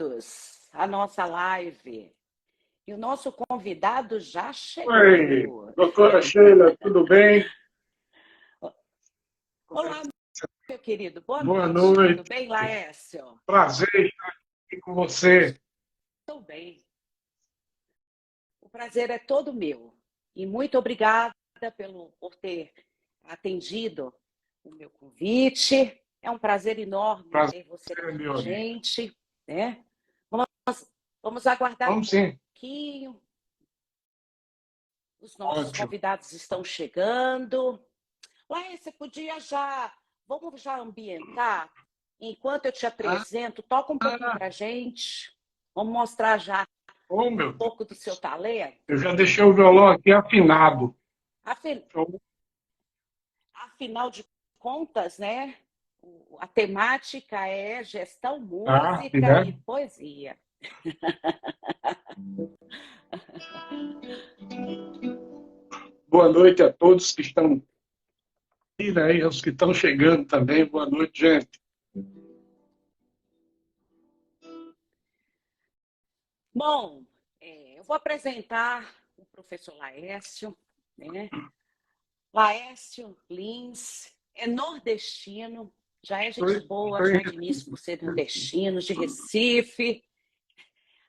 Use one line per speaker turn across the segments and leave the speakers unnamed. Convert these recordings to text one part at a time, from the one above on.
bem-vindos à nossa live. E o nosso convidado já chegou.
Oi, doutora Sheila, tudo bem?
Olá, meu querido. Boa
Boa
noite.
noite.
Tudo bem, Laércio?
Prazer estar aqui com você.
Estou bem. O prazer é todo meu. E muito obrigada por ter atendido o meu convite. É um prazer enorme ter você
Prazer,
aqui com
meu
a
amigo.
gente, né? Vamos aguardar um
Vamos sim.
pouquinho. Os nossos
Ótimo.
convidados estão chegando. Laércio, você podia já... Vamos já ambientar? Enquanto eu te apresento, toca um pouquinho para a gente. Vamos mostrar já
Oh,
um
meu Deus.
pouco do seu talento.
Eu já deixei o violão aqui afinado.
Afinal de contas, né? A temática é gestão,
Tá,
música e poesia.
Boa noite a todos que estão aqui, né? E aos que estão chegando também. Boa noite, gente.
Bom, eu vou apresentar o professor Laércio, né? Laércio Lins é nordestino, já é gente boa, já de início por ser nordestino, de Recife,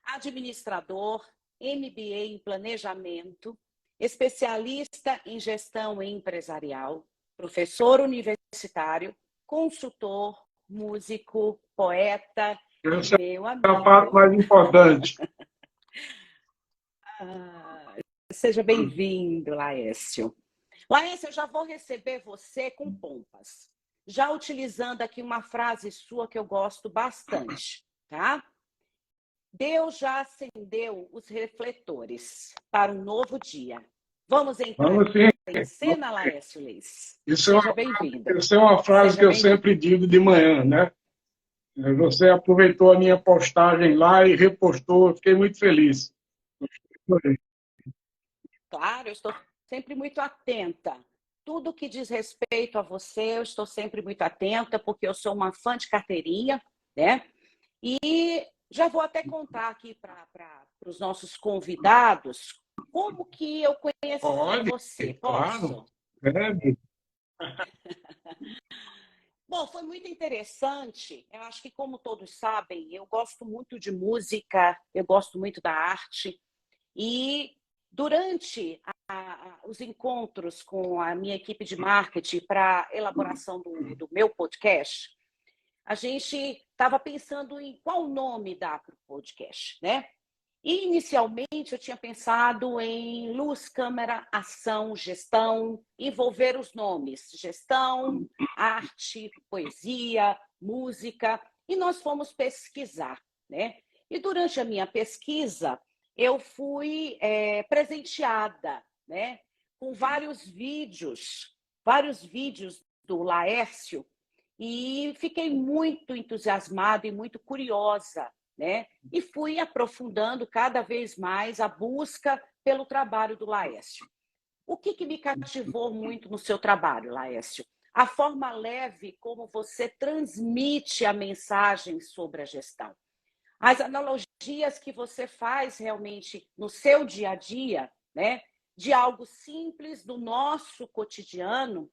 administrador, MBA em planejamento, especialista em gestão empresarial, professor universitário, consultor, músico, poeta e meu amigo.
É a parte mais importante.
Seja bem-vindo, Laércio. Laércio, eu já vou receber você com pompas, já utilizando aqui uma frase sua que eu gosto bastante, tá? Deus já acendeu os refletores para um novo dia. Vamos entrar em cena, Laércio Lins? Seja bem-vindo.
Isso é uma frase que eu sempre digo de manhã, né? Você aproveitou a minha postagem lá e repostou, eu fiquei muito feliz.
Claro, eu estou sempre muito atenta. Tudo que diz respeito a você, eu estou sempre muito atenta, porque eu sou uma fã de carteirinha, né? E já vou até contar aqui para os nossos convidados como que eu conheci você. Posso?
Claro.
Bom, foi muito interessante. Eu acho que, como todos sabem, eu gosto muito de música, eu gosto muito da arte. E durante os encontros com a minha equipe de marketing para a elaboração do meu podcast, a gente estava pensando em qual nome dar para o podcast, né? E, inicialmente, eu tinha pensado em luz, câmera, ação, gestão, envolver os nomes, gestão, arte, poesia, música, e nós fomos pesquisar, né? E durante a minha pesquisa, eu fui presenteada, né, com vários vídeos do Laércio, e fiquei muito entusiasmada e muito curiosa, né? E fui aprofundando cada vez mais a busca pelo trabalho do Laércio. O que me cativou muito no seu trabalho, Laércio? A forma leve como você transmite a mensagem sobre a gestão. As analogias que você faz realmente no seu dia a dia, né? De algo simples do nosso cotidiano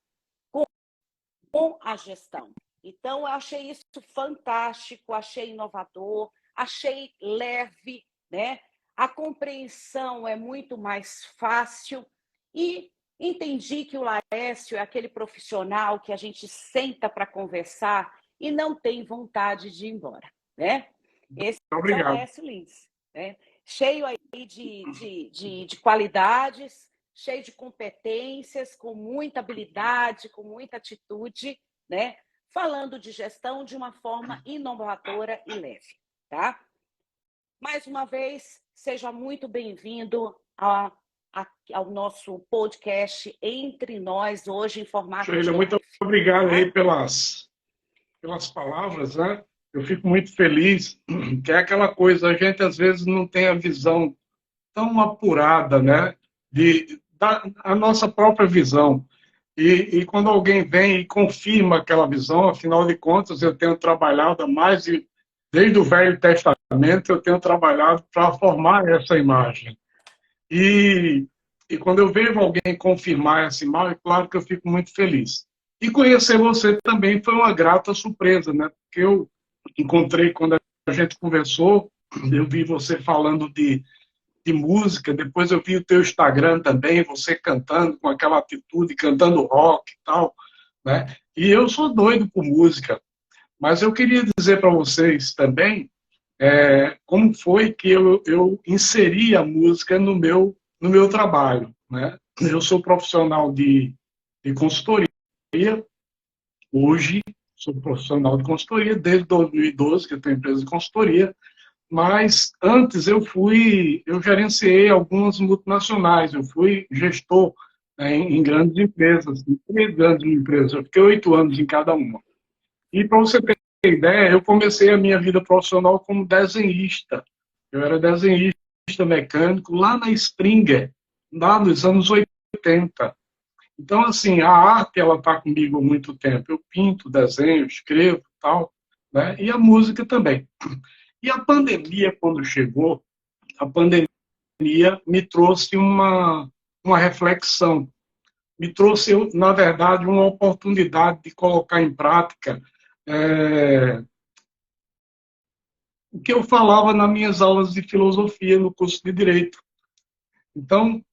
com a gestão. Então, eu achei isso fantástico, achei inovador, achei leve, né? A compreensão é muito mais fácil e entendi que o Laércio é aquele profissional que a gente senta para conversar e não tem vontade de ir embora, né? Esse é o Laércio Lins, né? Cheio aí de qualidades, cheio de competências, com muita habilidade, com muita atitude, né? Falando de gestão de uma forma inovadora e leve, tá? Mais uma vez, seja muito bem-vindo ao nosso podcast Entre Nós, hoje em formato
Sheila,
de live.
muito obrigado aí pelas palavras, né? Eu fico muito feliz, que é aquela coisa, a gente às vezes não tem a visão tão apurada, né? A nossa própria visão. E quando alguém vem e confirma aquela visão, afinal de contas, eu tenho trabalhado há mais de Desde o Velho Testamento eu tenho trabalhado para formar essa imagem. E, e quando eu vejo alguém confirmar essa imagem, é claro que eu fico muito feliz. E conhecer você também foi uma grata surpresa, né? Porque eu encontrei quando a gente conversou, eu vi você falando de música, depois eu vi o teu Instagram também, você cantando com aquela atitude, cantando rock e tal, né? E eu sou doido por música, mas eu queria dizer para vocês também como foi que eu inseri a música no meu trabalho, né? Eu sou profissional de consultoria, hoje sou profissional de consultoria desde 2012, que eu tenho empresa de consultoria, mas antes eu gerenciei algumas multinacionais, eu fui gestor, né, em grandes empresas, em 3 grandes empresas, eu fiquei 8 anos em cada uma. E para você ter ideia, eu comecei a minha vida profissional como desenhista. Eu era desenhista mecânico lá na Springer, lá nos anos 80. Então, assim, a arte, ela está comigo há muito tempo. Eu pinto, desenho, escrevo, tal, né? E a música também. E a pandemia, quando chegou, a pandemia me trouxe uma reflexão, me trouxe, na verdade, uma oportunidade de colocar em prática o que eu falava nas minhas aulas de filosofia no curso de Direito. Então,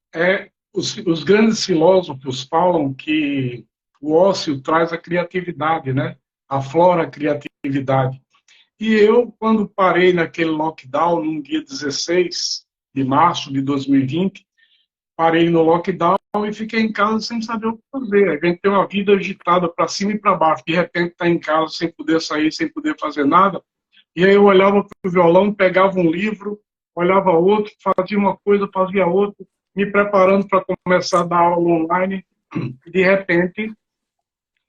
os grandes filósofos falam que o ócio traz a criatividade, né? Aflora a criatividade. E eu, quando parei naquele lockdown, no dia 16 de março de 2020, parei no lockdown e fiquei em casa sem saber o que fazer. A gente tem uma vida agitada para cima e para baixo. De repente está em casa sem poder sair, sem poder fazer nada. E aí eu olhava para o violão, pegava um livro, olhava outro, fazia uma coisa, fazia outra, me preparando para começar a dar aula online. E de repente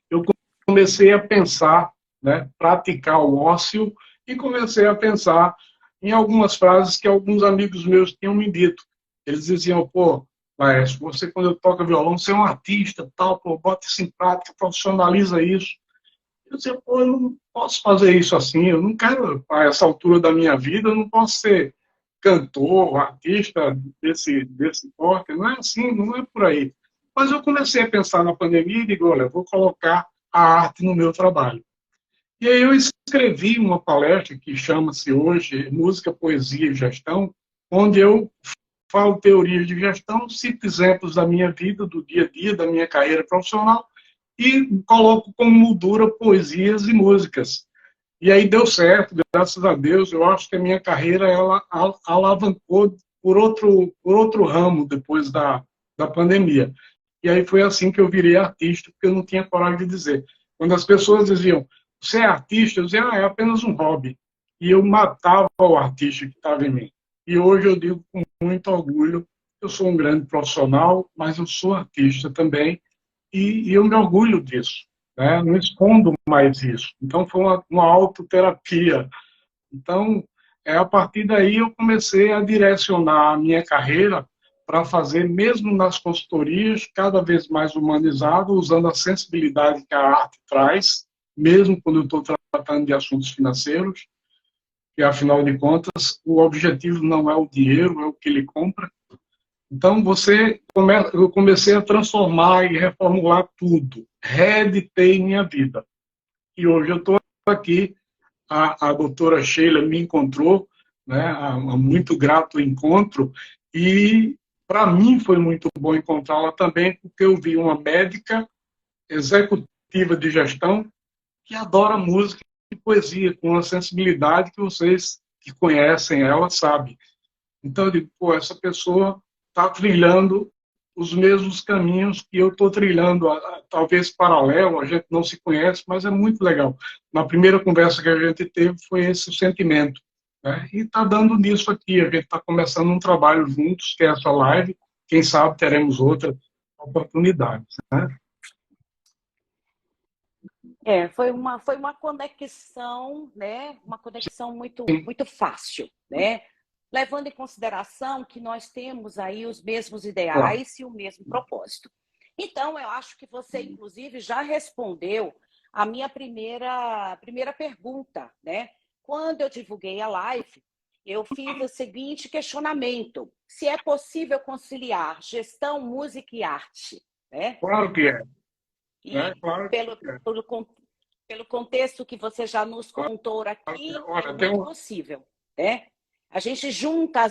eu comecei a pensar, né, praticar o ócio e comecei a pensar em algumas frases que alguns amigos meus tinham me dito. Eles diziam, pô, Laércio, você quando toca violão, você é um artista, tal, pô, bota isso em prática, profissionaliza isso. Eu dizia, pô, eu não posso fazer isso assim, eu não quero, a essa altura da minha vida, eu não posso ser cantor, artista desse porte, não é assim, não é por aí. Mas eu comecei a pensar na pandemia e digo, olha, eu vou colocar a arte no meu trabalho. E aí eu escrevi uma palestra que chama-se hoje Música, Poesia e Gestão, onde eu falo teorias de gestão, cito exemplos da minha vida, do dia a dia, da minha carreira profissional, e coloco como moldura poesias e músicas. E aí deu certo, graças a Deus. Eu acho que a minha carreira ela alavancou por outro ramo depois da pandemia. E aí foi assim que eu virei artista, porque eu não tinha coragem de dizer. Quando as pessoas diziam, você é artista? Eu dizia, é apenas um hobby. E eu matava o artista que estava em mim. E hoje eu digo com muito orgulho, eu sou um grande profissional, mas eu sou artista também, e eu me orgulho disso, né? Não escondo mais isso. Então foi uma autoterapia. Então, a partir daí eu comecei a direcionar a minha carreira para fazer, mesmo nas consultorias, cada vez mais humanizado, usando a sensibilidade que a arte traz, mesmo quando eu estou tratando de assuntos financeiros, que afinal de contas o objetivo não é o dinheiro, é o que ele compra. Então, eu comecei a transformar e reformular tudo. Reeditei minha vida. E hoje eu estou aqui, a doutora Sheila me encontrou, né, muito grato encontro, e para mim foi muito bom encontrá-la também, porque eu vi uma médica executiva de gestão que adora música e poesia, com uma sensibilidade que vocês que conhecem ela sabem. Então, eu digo, pô, essa pessoa está trilhando os mesmos caminhos que eu estou trilhando, talvez paralelo, a gente não se conhece, mas é muito legal. Na primeira conversa que a gente teve foi esse o sentimento, né? E está dando nisso aqui, a gente está começando um trabalho juntos, que é essa live, quem sabe teremos outras oportunidades, né?
Foi uma conexão, né? Uma conexão muito fácil, né? Levando em consideração que nós temos aí os mesmos
Claro.
ideais e o mesmo propósito. Então, eu acho que você, inclusive, já respondeu a minha primeira pergunta, né? quando eu divulguei a live, eu fiz o seguinte questionamento: se é possível conciliar gestão, música e arte, né?
Claro que é, né?
E
Claro que é.
pelo contexto que você já nos
Claro
contou
que é.
aqui, é
Olha, tem
muito
um...
possível, né? A gente junta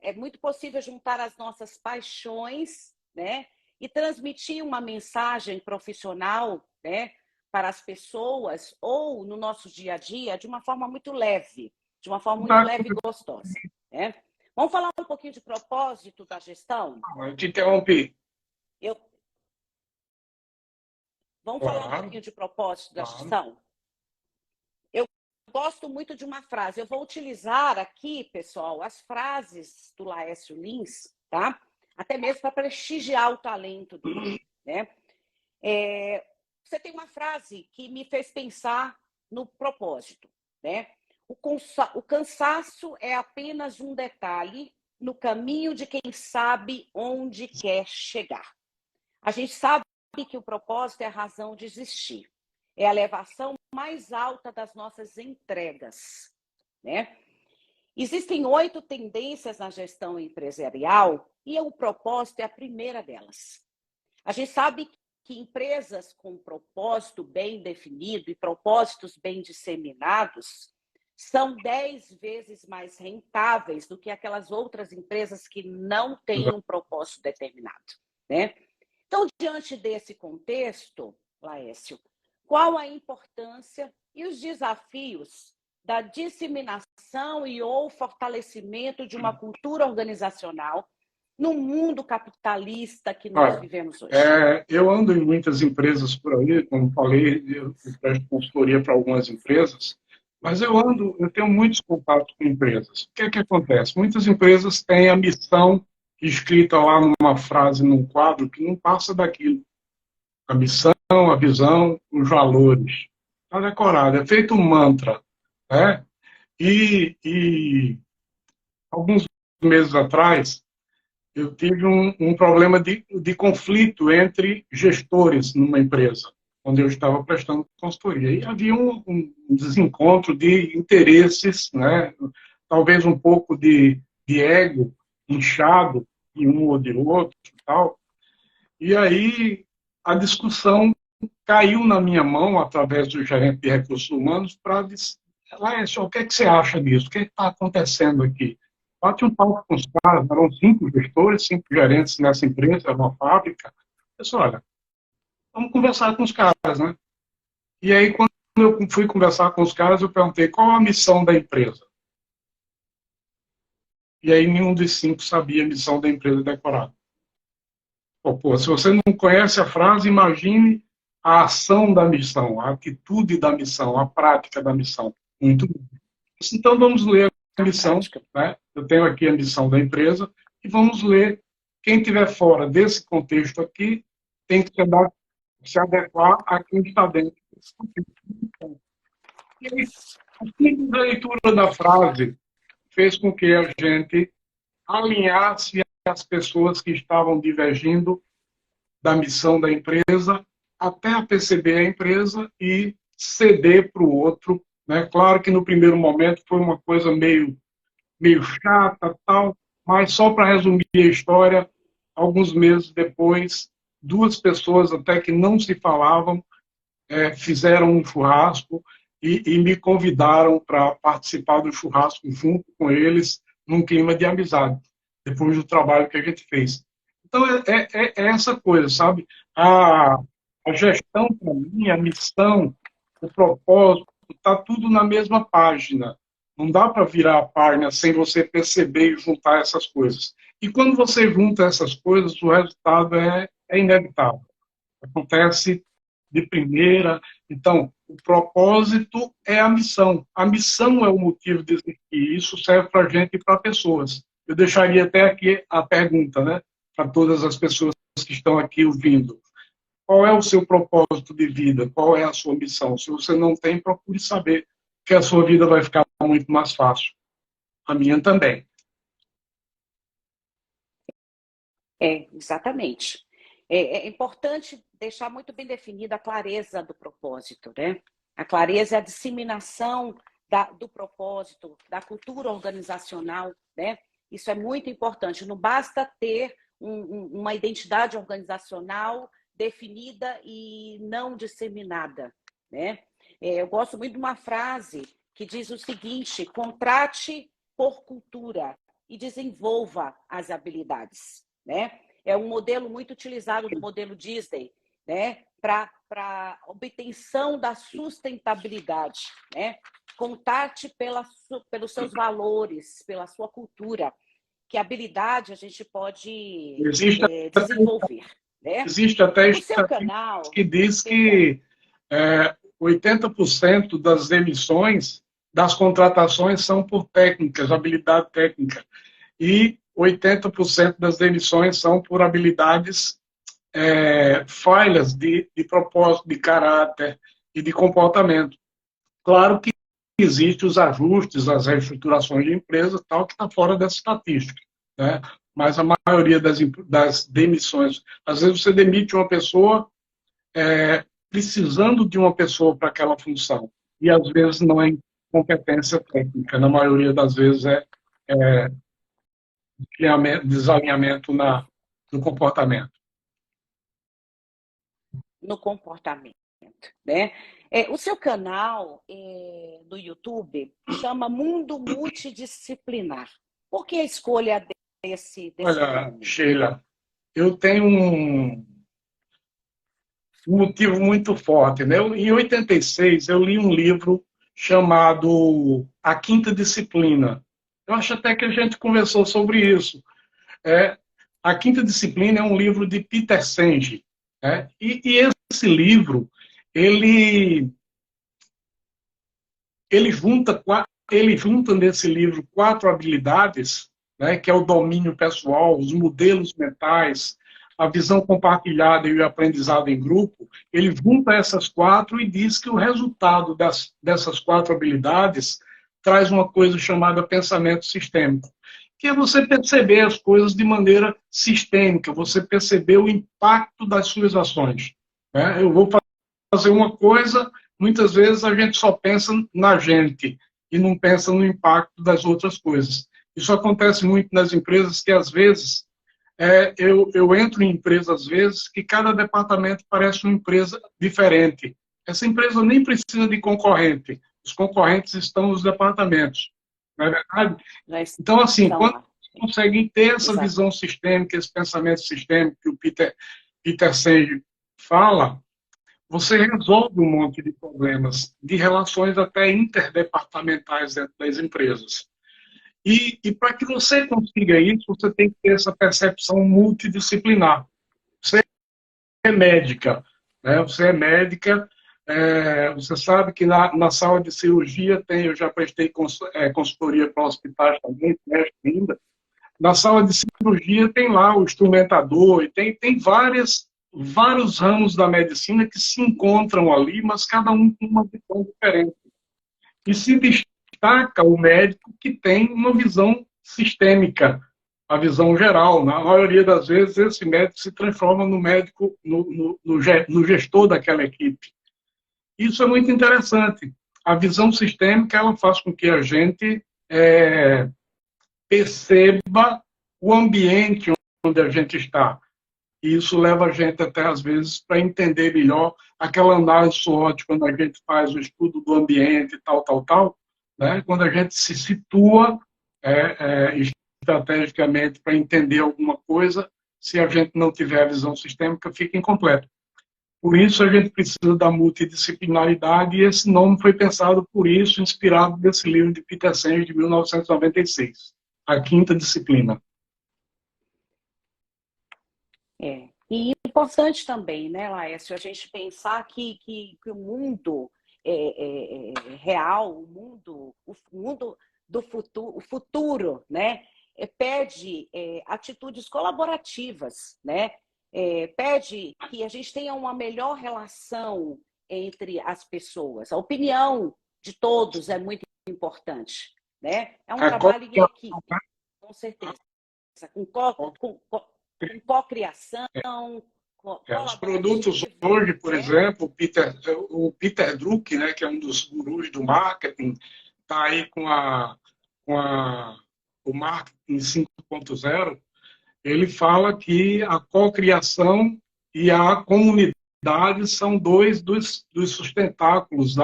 é muito possível juntar as nossas paixões, né? E transmitir uma mensagem profissional, né? Para as pessoas ou no nosso dia a dia de uma forma muito leve, de uma forma muito leve e gostosa, né? Vamos falar um pouquinho de propósito da gestão?
Eu te interrompi.
Eu, vamos falar um
Claro,
pouquinho de propósito da
claro.
gestão? Eu gosto muito de uma frase. Eu vou utilizar aqui, pessoal, as frases do Laércio Lins, tá? Até mesmo para prestigiar o talento dele, né? Você tem uma frase que me fez pensar no propósito, né? O cansaço é apenas um detalhe no caminho de quem sabe onde quer chegar. A gente sabe que o propósito é a razão de existir. É a elevação mais alta das nossas entregas, né? Existem 8 tendências na gestão empresarial e o propósito é a primeira delas. A gente sabe que empresas com propósito bem definido e propósitos bem disseminados são 10 vezes mais rentáveis do que aquelas outras empresas que não têm um propósito determinado, né? Então, diante desse contexto, Laércio, qual a importância e os desafios da disseminação e ou fortalecimento de uma cultura organizacional no mundo capitalista que nós
Olha,
vivemos hoje?
eu ando em muitas empresas por aí, como falei, eu presto consultoria para algumas empresas, mas eu tenho muitos contatos com empresas. O que é que acontece? Muitas empresas têm a missão escrita lá numa frase, num quadro, que não passa daquilo. A missão, a visão, os valores. Está decorado, é feito um mantra, né? E alguns meses atrás, eu tive um problema de conflito entre gestores numa empresa, onde eu estava prestando consultoria. E havia um desencontro de interesses, né? Talvez um pouco de ego inchado de um ou de outro e tal. E aí a discussão caiu na minha mão, através do gerente de recursos humanos, para dizer: Laércio, o que é que você acha disso? O que está acontecendo aqui? Bate um papo com os caras, eram 5 gestores, 5 gerentes nessa empresa, era uma fábrica. Eu disse: olha, vamos conversar com os caras, né? E aí, quando eu fui conversar com os caras, eu perguntei qual a missão da empresa. E aí, nenhum dos 5 sabia a missão da empresa decorada. Pô, se você não conhece a frase, imagine a ação da missão, a atitude da missão, a prática da missão. Muito bem. Então, vamos ler a
A
missão,
prática.
né? Eu tenho aqui a missão da empresa, e vamos ler. Quem estiver fora desse contexto aqui tem que se adequar a quem está dentro desse contexto. E aí, a simples leitura da frase fez com que a gente alinhasse as pessoas que estavam divergindo da missão da empresa até perceber a empresa e ceder para o outro, né? Claro que no primeiro momento foi uma coisa meio chata, tal, mas só para resumir a história, alguns meses depois, 2 pessoas até que não se falavam fizeram um churrasco e me convidaram para participar do churrasco junto com eles, num clima de amizade, depois do trabalho que a gente fez. Então, é essa coisa, sabe? A, a gestão, para mim, a missão, o propósito, está tudo na mesma página. Não dá para virar a página sem você perceber e juntar essas coisas. E quando você junta essas coisas, o resultado é inevitável. Acontece de primeira. Então, o propósito é a missão. A missão é o motivo de existir. Isso serve para a gente e para pessoas. Eu deixaria até aqui a pergunta, né, para todas as pessoas que estão aqui ouvindo. Qual é o seu propósito de vida? Qual é a sua missão? Se você não tem, procure saber, que a sua vida vai ficar muito mais fácil. A minha também.
Exatamente. É importante deixar muito bem definida a clareza do propósito, né? A clareza é a disseminação do propósito, da cultura organizacional, né? Isso é muito importante. Não basta ter uma identidade organizacional definida e não disseminada, né? Eu gosto muito de uma frase que diz o seguinte: contrate por cultura e desenvolva as habilidades, né? É um modelo muito utilizado do modelo Disney, né? Para obtenção da sustentabilidade, né? Contate pelos seus valores, pela sua cultura, que habilidade a gente pode
Existe,
desenvolver, né?
existe até
O seu
estatística
canal,
que diz que 80% das demissões, das contratações são por técnicas, habilidade técnica, e 80% das demissões são por habilidades falhas de propósito, de caráter e de comportamento. Claro que existem os ajustes, as reestruturações de empresas, tal, que está fora dessa estatística, né? Mas a maioria das demissões, às vezes você demite uma pessoa precisando de uma pessoa para aquela função, e às vezes não é competência técnica, na maioria das vezes é desalinhamento no comportamento.
no comportamento, né? O seu canal no YouTube chama Mundo Multidisciplinar. Por que a escolha desse
Olha,
nome?
Sheila, eu tenho um motivo muito forte, né? Em 86, eu li um livro chamado A Quinta Disciplina. Eu acho até que a gente conversou sobre isso. A Quinta Disciplina é um livro de Peter Senge, né? E esse livro, ele ele junta, ele junta nesse livro 4 habilidades, né, que é o domínio pessoal, os modelos mentais, a visão compartilhada e o aprendizado em grupo. Ele junta essas 4 e diz que o resultado dessas 4 habilidades traz uma coisa chamada pensamento sistêmico, que é você perceber as coisas de maneira sistêmica, você perceber o impacto das suas ações, né? Eu vou fazer uma coisa, muitas vezes a gente só pensa na gente e não pensa no impacto das outras coisas. Isso acontece muito nas empresas, que às vezes eu entro em empresas, às vezes, que cada departamento parece uma empresa diferente. Essa empresa nem precisa de concorrente. Os concorrentes estão nos departamentos. Não é verdade? Então, assim, quando vocês conseguem ter essa visão sistêmica, esse pensamento sistêmico que o Peter Senge fala, você resolve um monte de problemas, de relações até interdepartamentais dentro das empresas. E para que você consiga isso, você tem que ter essa percepção multidisciplinar. Você é médica, né? Você é médica, você sabe que na sala de cirurgia eu já prestei consultoria para hospitais também, presto ainda. Na sala de cirurgia tem lá o instrumentador, e tem vários ramos da medicina que se encontram ali, mas cada um com uma visão diferente. E se destaca o médico que tem uma visão sistêmica, a visão geral. Na maioria das vezes, esse médico se transforma no médico, no gestor daquela equipe. Isso é muito interessante. A visão sistêmica ela faz com que a gente perceba o ambiente onde a gente está. E isso leva a gente até, às vezes, para entender melhor aquela análise SWOT, quando a gente faz o estudo do ambiente, tal, né? Quando a gente se situa estrategicamente para entender alguma coisa, se a gente não tiver a visão sistêmica, fica incompleto. Por isso, a gente precisa da multidisciplinaridade, e esse nome foi pensado por isso, inspirado nesse livro de Peter Senge, de 1996, A Quinta Disciplina.
E importante também, né, Laércio, a gente pensar que o mundo real, o mundo do futuro, o futuro, né, pede atitudes colaborativas, né, pede que a gente tenha uma melhor relação entre as pessoas. A opinião de todos é muito importante, né? É um trabalho em equipe, com certeza, com cocriação,
os produtos hoje, por exemplo, o Peter Drucker, né, que é um dos gurus do marketing, está aí o marketing 5.0, ele fala que a cocriação e a comunidade são dois dos sustentáculos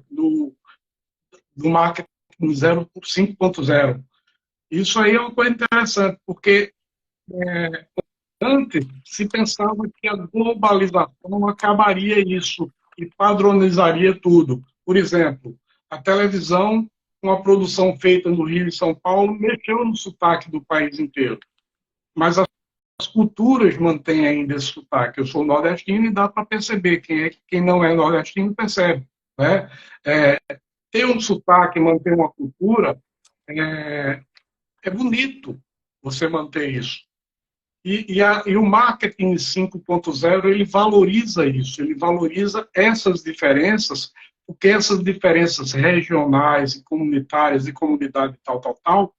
do marketing 5.0. Isso aí é uma coisa interessante, porque antes se pensava que a globalização acabaria isso e padronizaria tudo. Por exemplo, a televisão, com a produção feita no Rio e São Paulo, mexeu no sotaque do país inteiro. Mas as culturas mantêm ainda esse sotaque. Eu sou nordestino e dá para perceber. Quem não é nordestino percebe. Né? Ter um sotaque, manter uma cultura, é bonito você manter isso. E o marketing 5.0, ele valoriza isso, ele valoriza essas diferenças, porque essas diferenças regionais e comunitárias e comunidade tal,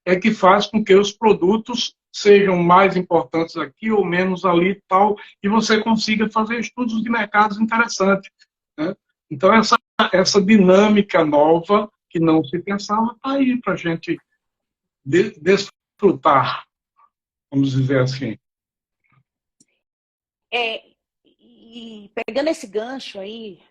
é que faz com que os produtos sejam mais importantes aqui ou menos ali tal, e você consiga fazer estudos de mercados interessantes. Né? Então, essa dinâmica nova, que não se pensava, está aí para a gente desfrutar, vamos dizer assim.
E pegando esse gancho aí,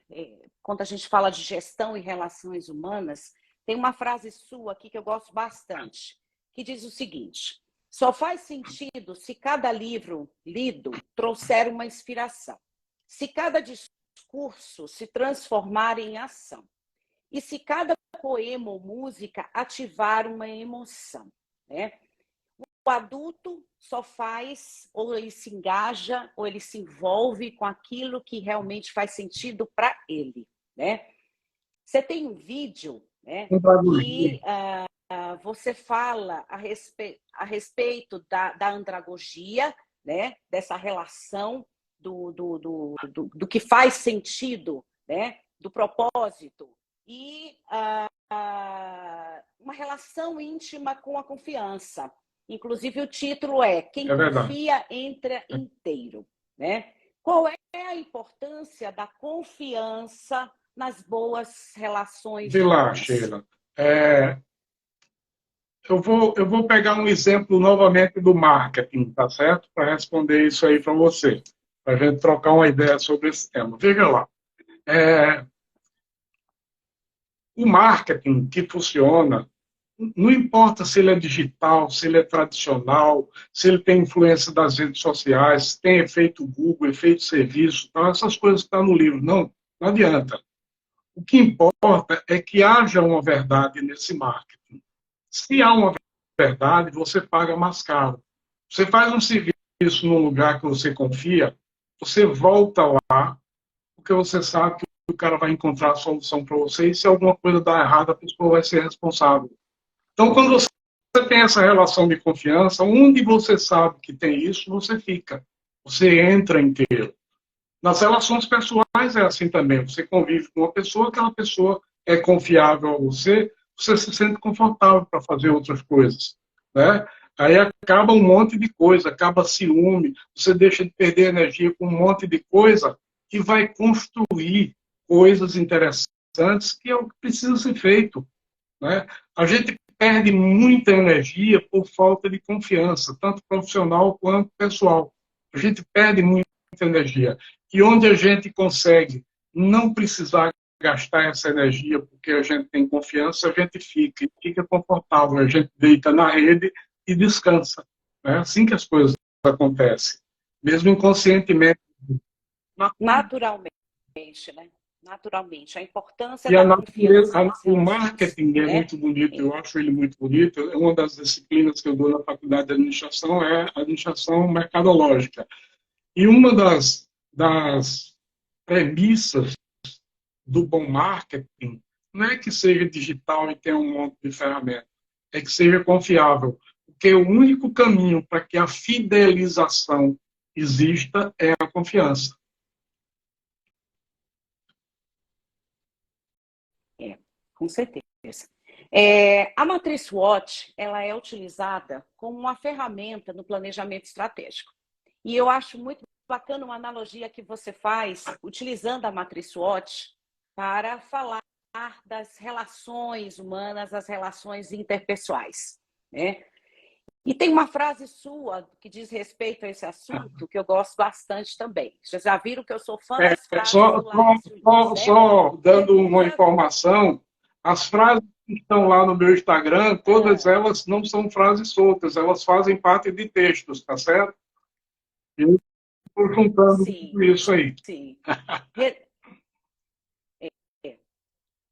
quando a gente fala de gestão e relações humanas, tem uma frase sua aqui que eu gosto bastante, que diz o seguinte: só faz sentido se cada livro lido trouxer uma inspiração, se cada discurso se transformar em ação, e se cada poema ou música ativar uma emoção, né? O adulto só faz, ou ele se engaja, ou ele se envolve com aquilo que realmente faz sentido para ele, né? Você tem um vídeo, né, que você fala a respeito da andragogia, né, dessa relação do que faz sentido, né, do propósito, e uma relação íntima com a confiança. Inclusive, o título é Quem Confia Entra Inteiro. Né? Qual é a importância da confiança nas boas relações
humanas? Lá, Sheila. Eu vou pegar um exemplo novamente do marketing, tá certo? Para responder isso aí para você, para a gente trocar uma ideia sobre esse tema. Veja lá. O marketing que funciona, não importa se ele é digital, se ele é tradicional, se ele tem influência das redes sociais, se tem efeito Google, efeito serviço, então essas coisas que estão no livro. Não adianta. O que importa é que haja uma verdade nesse marketing. Se há uma verdade, você paga mais caro. Você faz um serviço num lugar que você confia, você volta lá, porque você sabe que o cara vai encontrar a solução para você, e se alguma coisa dar errado, a pessoa vai ser responsável. Então, quando você tem essa relação de confiança, onde você sabe que tem isso, você fica. Você entra inteiro. Nas relações pessoais é assim também. Você convive com uma pessoa, aquela pessoa é confiável a você, você se sente confortável para fazer outras coisas. Né? Aí acaba um monte de coisa, acaba ciúme, você deixa de perder energia com um monte de coisa e vai construir coisas interessantes que é o que precisa ser feito. Né? A gente perde muita energia por falta de confiança, tanto profissional quanto pessoal. A gente perde muita energia. E onde a gente consegue não precisar gastar essa energia porque a gente tem confiança, a gente fica confortável, a gente deita na rede e descansa. É assim que as coisas acontecem, mesmo inconscientemente.
Naturalmente, né? Naturalmente. A importância
E
da confiança.
o marketing é muito bonito, eu acho ele muito bonito. Uma das disciplinas que eu dou na faculdade de administração é a administração mercadológica. E uma das premissas do bom marketing não é que seja digital e tenha um monte de ferramentas, é que seja confiável. Porque o único caminho para que a fidelização exista é a confiança.
Com certeza. A matriz SWOT, ela é utilizada como uma ferramenta no planejamento estratégico. E eu acho muito bacana uma analogia que você faz utilizando a matriz SWOT para falar das relações humanas, das relações interpessoais, né? E tem uma frase sua que diz respeito a esse assunto que eu gosto bastante também. Vocês já viram que eu sou fã das frases do Laércio Luz, né?
Só dando uma
Reduza...
informação, as frases que estão lá no meu Instagram, todas elas não são frases soltas, elas fazem parte de textos, tá certo? Eu estou juntando tudo isso aí.
Sim.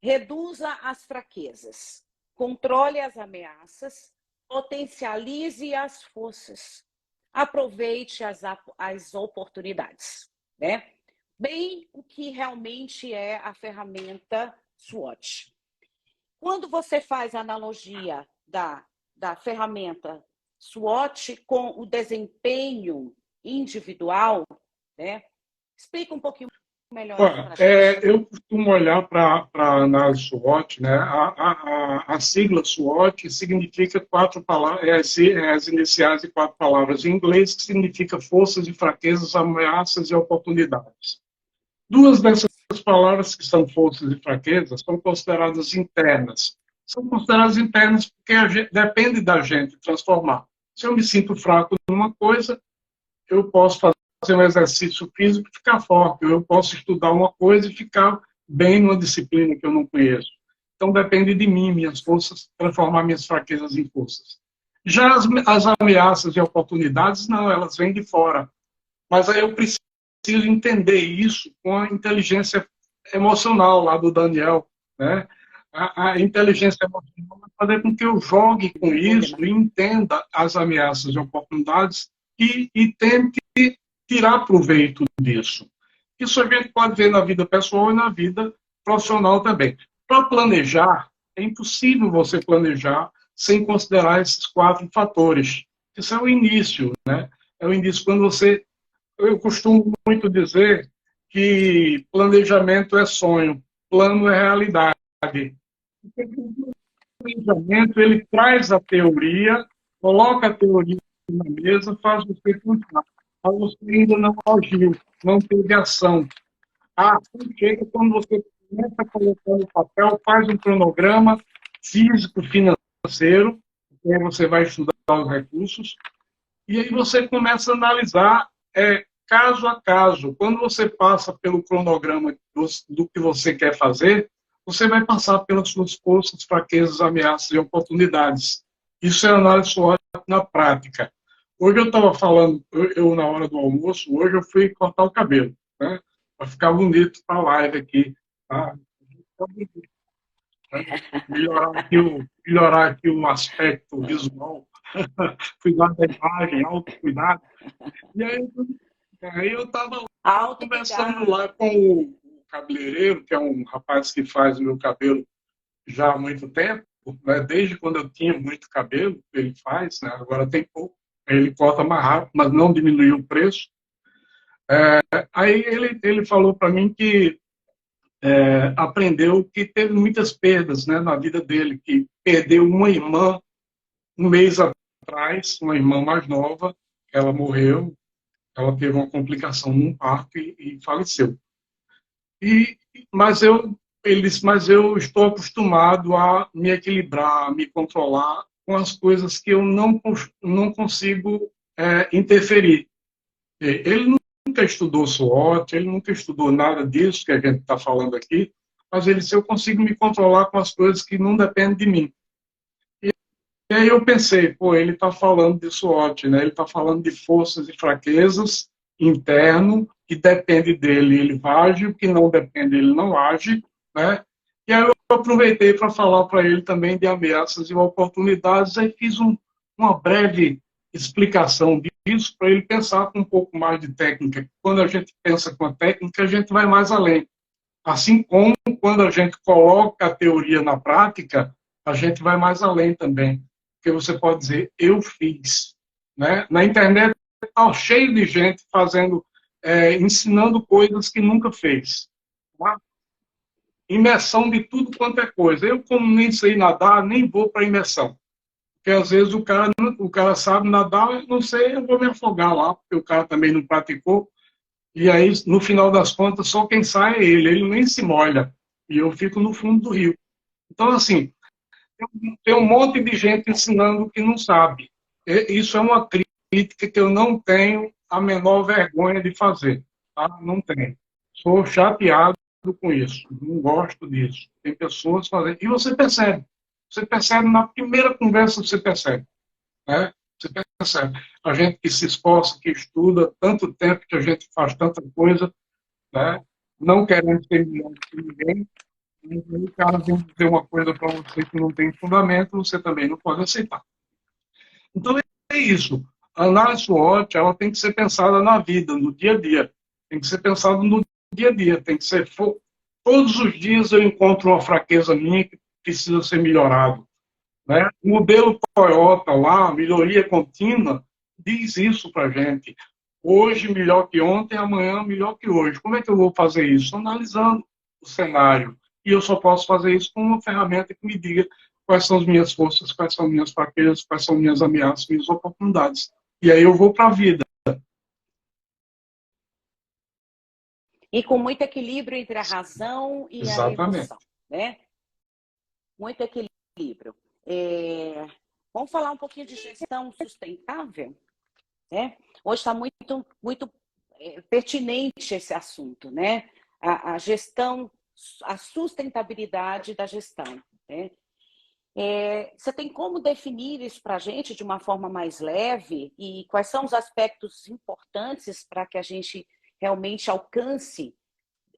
Reduza as fraquezas, controle as ameaças, potencialize as forças, aproveite as oportunidades, né? Bem o que realmente é a ferramenta SWOT. Quando você faz a analogia da ferramenta SWOT com o desempenho individual, né? Explica um pouquinho melhor isso para gente.
Eu costumo olhar para a análise SWOT, né? A sigla SWOT significa 4 palavras, as iniciais de 4 palavras em inglês, que significa forças e fraquezas, ameaças e oportunidades. 2 dessas palavras, que são forças e fraquezas, são consideradas internas. São consideradas internas porque depende da gente transformar. Se eu me sinto fraco numa coisa, eu posso fazer um exercício físico e ficar forte. Eu posso estudar uma coisa e ficar bem numa disciplina que eu não conheço. Então, depende de mim, minhas forças, transformar minhas fraquezas em forças. Já as ameaças e oportunidades, não, elas vêm de fora. Mas aí eu preciso entender isso com a inteligência emocional lá do Daniel, né? A inteligência emocional vai fazer com que eu jogue com isso e entenda as ameaças e oportunidades e tente tirar proveito disso. Isso a gente pode ver na vida pessoal e na vida profissional também. Para planejar, é impossível você planejar sem considerar esses 4 fatores. Isso é o início, né? É o início quando você... Eu costumo muito dizer que planejamento é sonho, plano é realidade. O planejamento, ele traz a teoria, coloca a teoria na mesa, faz você pensar. Mas você ainda não agiu, não teve ação. A ação chega quando você começa a colocar no papel, faz um cronograma físico, financeiro, aí você vai estudar os recursos, e aí você começa a analisar caso a caso. Quando você passa pelo cronograma do que você quer fazer, você vai passar pelas suas forças, fraquezas, ameaças e oportunidades. Isso é análise SWOT na prática. Hoje eu estava falando, na hora do almoço, hoje eu fui cortar o cabelo, né? Para ficar bonito para a live aqui. Tá? Melhorar aqui o aspecto visual, cuidar da imagem, autocuidado. E aí eu estava conversando lá com o cabeleireiro, que é um rapaz que faz o meu cabelo já há muito tempo, né? Desde quando eu tinha muito cabelo, ele faz, né? Agora tem pouco. Ele corta mais rápido, mas não diminuiu o preço. Aí ele falou para mim que aprendeu que teve muitas perdas, né, na vida dele, que perdeu uma irmã um mês atrás, uma irmã mais nova, ela morreu, ela teve uma complicação num parto e faleceu. Ele disse, mas eu estou acostumado a me equilibrar, a me controlar com as coisas que eu não consigo interferir. Ele nunca estudou SWOT, ele nunca estudou nada disso que a gente está falando aqui, mas ele disse, eu consigo me controlar com as coisas que não dependem de mim. E aí eu pensei, ele está falando de SWOT, né? Ele está falando de forças e fraquezas interno, que depende dele, ele age, o que não depende, ele não age, né? E aí eu aproveitei para falar para ele também de ameaças e oportunidades, aí fiz uma breve explicação disso para ele pensar com um pouco mais de técnica. Quando a gente pensa com a técnica, a gente vai mais além. Assim como quando a gente coloca a teoria na prática, a gente vai mais além também. Porque você pode dizer, eu fiz. Né? Na internet está cheio de gente fazendo, ensinando coisas que nunca fez. Tá? Imersão de tudo quanto é coisa. Eu, como nem sei nadar, nem vou para imersão. Porque às vezes o cara sabe nadar, eu não sei, eu vou me afogar lá, porque o cara também não praticou. E aí, no final das contas, só quem sai é ele nem se molha. e eu fico no fundo do rio. Então, assim, tem um monte de gente ensinando que não sabe. Isso é uma crítica que eu não tenho a menor vergonha de fazer. Tá? Não tenho. Sou chateado com isso. Não gosto disso. Tem pessoas fazendo. E você percebe. Você percebe na primeira conversa, você percebe. Né? Você percebe. A gente que se esforça, que estuda, tanto tempo que a gente faz tanta coisa, né? Não querendo ser melhor que ninguém, e o cara vem dizer uma coisa para você que não tem fundamento, você também não pode aceitar. Então é isso. A análise SWOT, ela tem que ser pensada na vida, no dia a dia. Tem que ser pensado no dia a dia. Tem que ser todos os dias eu encontro uma fraqueza minha que precisa ser melhorado. Né? O modelo Toyota lá, melhoria contínua, diz isso para a gente. Hoje melhor que ontem, amanhã melhor que hoje. Como é que eu vou fazer isso? Analisando o cenário. E eu só posso fazer isso com uma ferramenta que me diga quais são as minhas forças, quais são as minhas fraquezas, quais são minhas ameaças, minhas oportunidades. E aí eu vou para a vida.
E com muito equilíbrio entre a razão e
Exatamente.
a emoção, né? Muito equilíbrio. Vamos falar um pouquinho de gestão sustentável? Né? Hoje está muito pertinente esse assunto, né? A gestão, a sustentabilidade da gestão. Né? Você tem como definir isso para a gente de uma forma mais leve e quais são os aspectos importantes para que a gente realmente alcance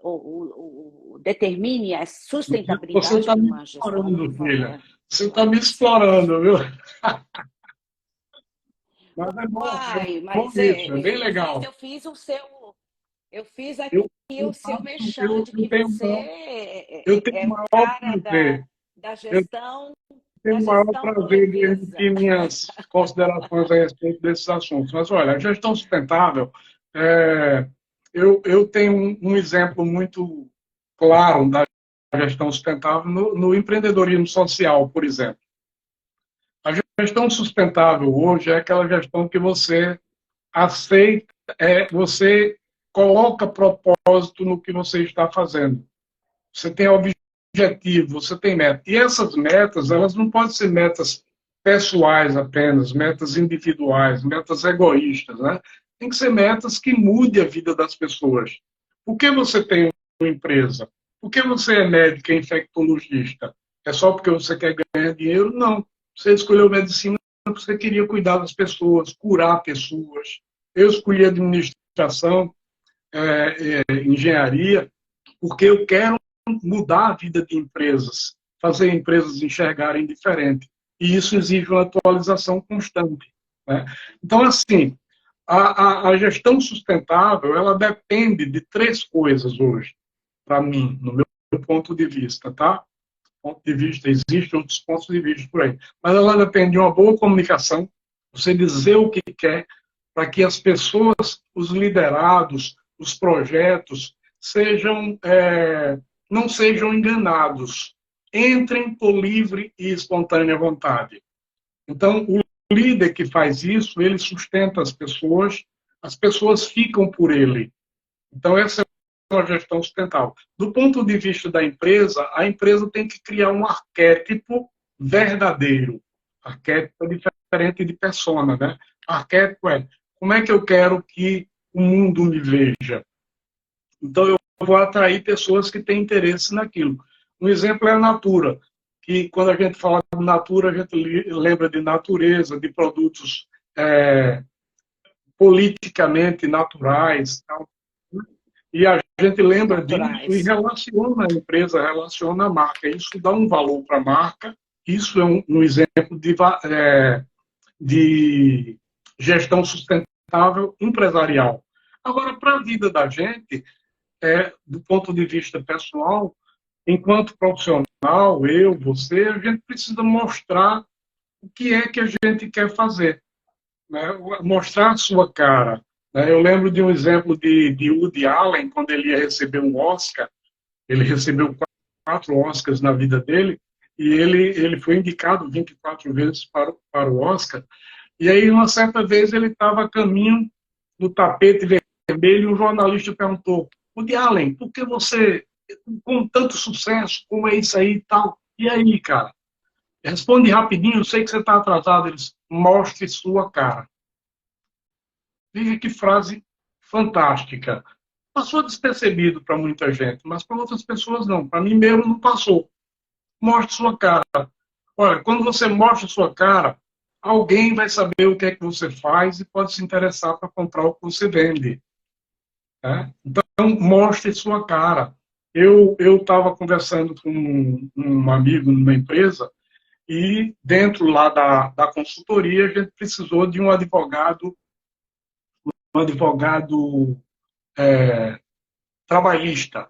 ou determine a sustentabilidade
Você está
de
me
uma gestão,
explorando,
por
filha.
favor?
Você está me explorando, viu? Mas é bom,
Uai,
bom
mas
isso, é bem legal.
eu fiz aqui
Eu,
o seu merchan de
eu
que você
eu tenho o
é o
maior
cara
prazer.
da
Eu
gestão,
tenho o maior
com
prazer de
leveza.
emitir minhas considerações a respeito desses assuntos. Mas, olha, a gestão sustentável, é, eu tenho um exemplo muito claro da gestão sustentável no empreendedorismo social, por exemplo. A gestão sustentável hoje é aquela gestão que você aceita, você coloca propósito no que você está fazendo. Você tem objetivo, você tem meta. E essas metas, elas não podem ser metas pessoais apenas, metas individuais, metas egoístas, né? Tem que ser metas que mudem a vida das pessoas. Por que você tem uma empresa? Por que você é médico e infectologista? É só porque você quer ganhar dinheiro? Não. Você escolheu medicina porque você queria cuidar das pessoas, curar pessoas. Eu escolhi administração, engenharia, porque eu quero mudar a vida de empresas, fazer empresas enxergarem diferente. E isso exige uma atualização constante. Né? Então, assim, a gestão sustentável, ela depende de três coisas hoje, para mim, no meu ponto de vista, tá? Ponto de vista, existem outros pontos de vista por aí. Mas ela depende de uma boa comunicação, você dizer o que quer, para que as pessoas, os liderados, os projetos, não sejam enganados. Entrem por livre e espontânea vontade. Então, o líder que faz isso, ele sustenta as pessoas ficam por ele. Então, essa é uma gestão sustentável. Do ponto de vista da empresa, a empresa tem que criar um arquétipo verdadeiro. Arquétipo é diferente de persona, né? Arquétipo é como é que eu quero que o mundo me veja. Então, eu vou atrair pessoas que têm interesse naquilo. Um exemplo é a Natura, que quando a gente fala de Natura, a gente lembra de natureza, de produtos politicamente naturais. Tal. E a gente lembra disso e
Naturais.
relaciona a empresa, relaciona a marca. Isso dá um valor para a marca. Isso é um exemplo de gestão sustentável empresarial. Agora, para a vida da gente, do ponto de vista pessoal, enquanto profissional, eu, você, a gente precisa mostrar o que é que a gente quer fazer, né? Mostrar a sua cara. Né? Eu lembro de um exemplo de Woody Allen, quando ele ia receber um Oscar, ele recebeu 4 Oscars na vida dele, e ele foi indicado 24 vezes para o Oscar, e aí, uma certa vez, ele estava a caminho do tapete vermelho e um jornalista perguntou: Woody Allen, por que você com tanto sucesso, como é isso aí e tal. E aí, cara? Responde rapidinho, eu sei que você está atrasado. Eles, mostre sua cara. Veja que frase fantástica. Passou despercebido para muita gente, mas para outras pessoas não. Para mim mesmo não passou. Mostre sua cara. Olha, quando você mostra sua cara, alguém vai saber o que é que você faz e pode se interessar para comprar o que você vende. Né? Então, mostre sua cara. Eu estava conversando com um amigo numa empresa e dentro lá da consultoria a gente precisou de um advogado trabalhista.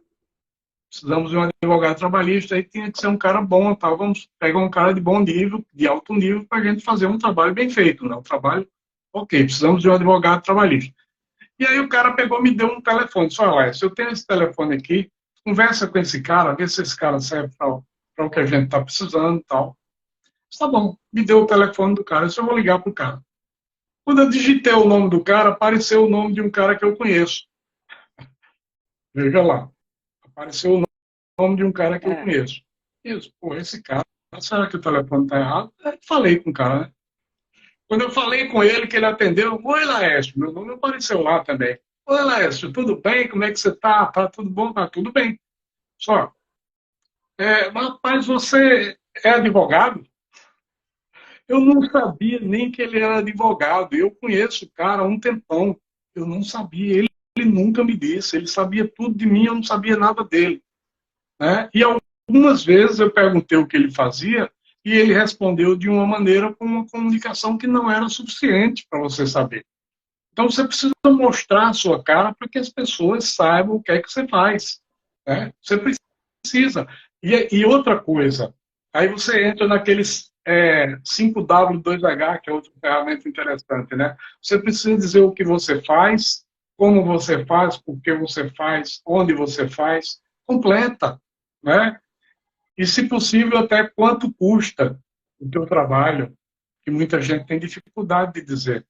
Precisamos de um advogado trabalhista e tinha que ser um cara bom, tá? Vamos pegar um cara de bom nível, de alto nível, para a gente fazer um trabalho bem feito, né? Um trabalho, ok, precisamos de um advogado trabalhista. E aí o cara pegou, me deu um telefone, disse, olha, se eu tenho esse telefone aqui, conversa com esse cara, vê se esse cara serve para o que a gente está precisando e tal. Tá bom, me deu o telefone do cara, eu vou ligar pro cara. Quando eu digitei o nome do cara, apareceu o nome de um cara que eu conheço. Veja lá, apareceu o nome de um cara que eu conheço. Isso, pô, esse cara, será que o telefone está errado? Eu falei com o cara, né? Quando eu falei com ele, que ele atendeu, oi, Laércio, meu nome apareceu lá também. Oi, Laércio, tudo bem? Como é que você tá? Tá tudo bom? Tá tudo bem. Só, rapaz, você é advogado? Eu não sabia nem que ele era advogado. Eu conheço o cara há um tempão. Eu não sabia. Ele nunca me disse. Ele sabia tudo de mim, eu não sabia nada dele. Né? E algumas vezes eu perguntei o que ele fazia e ele respondeu de uma maneira com uma comunicação que não era suficiente para você saber. Então você precisa mostrar a sua cara para que as pessoas saibam o que é que você faz. Né? Você precisa. E outra coisa, aí você entra naqueles 5W2H, que é outra ferramenta interessante, né? Você precisa dizer o que você faz, como você faz, por que você faz, onde você faz, completa, né? E, se possível, até quanto custa o teu trabalho, que muita gente tem dificuldade de dizer.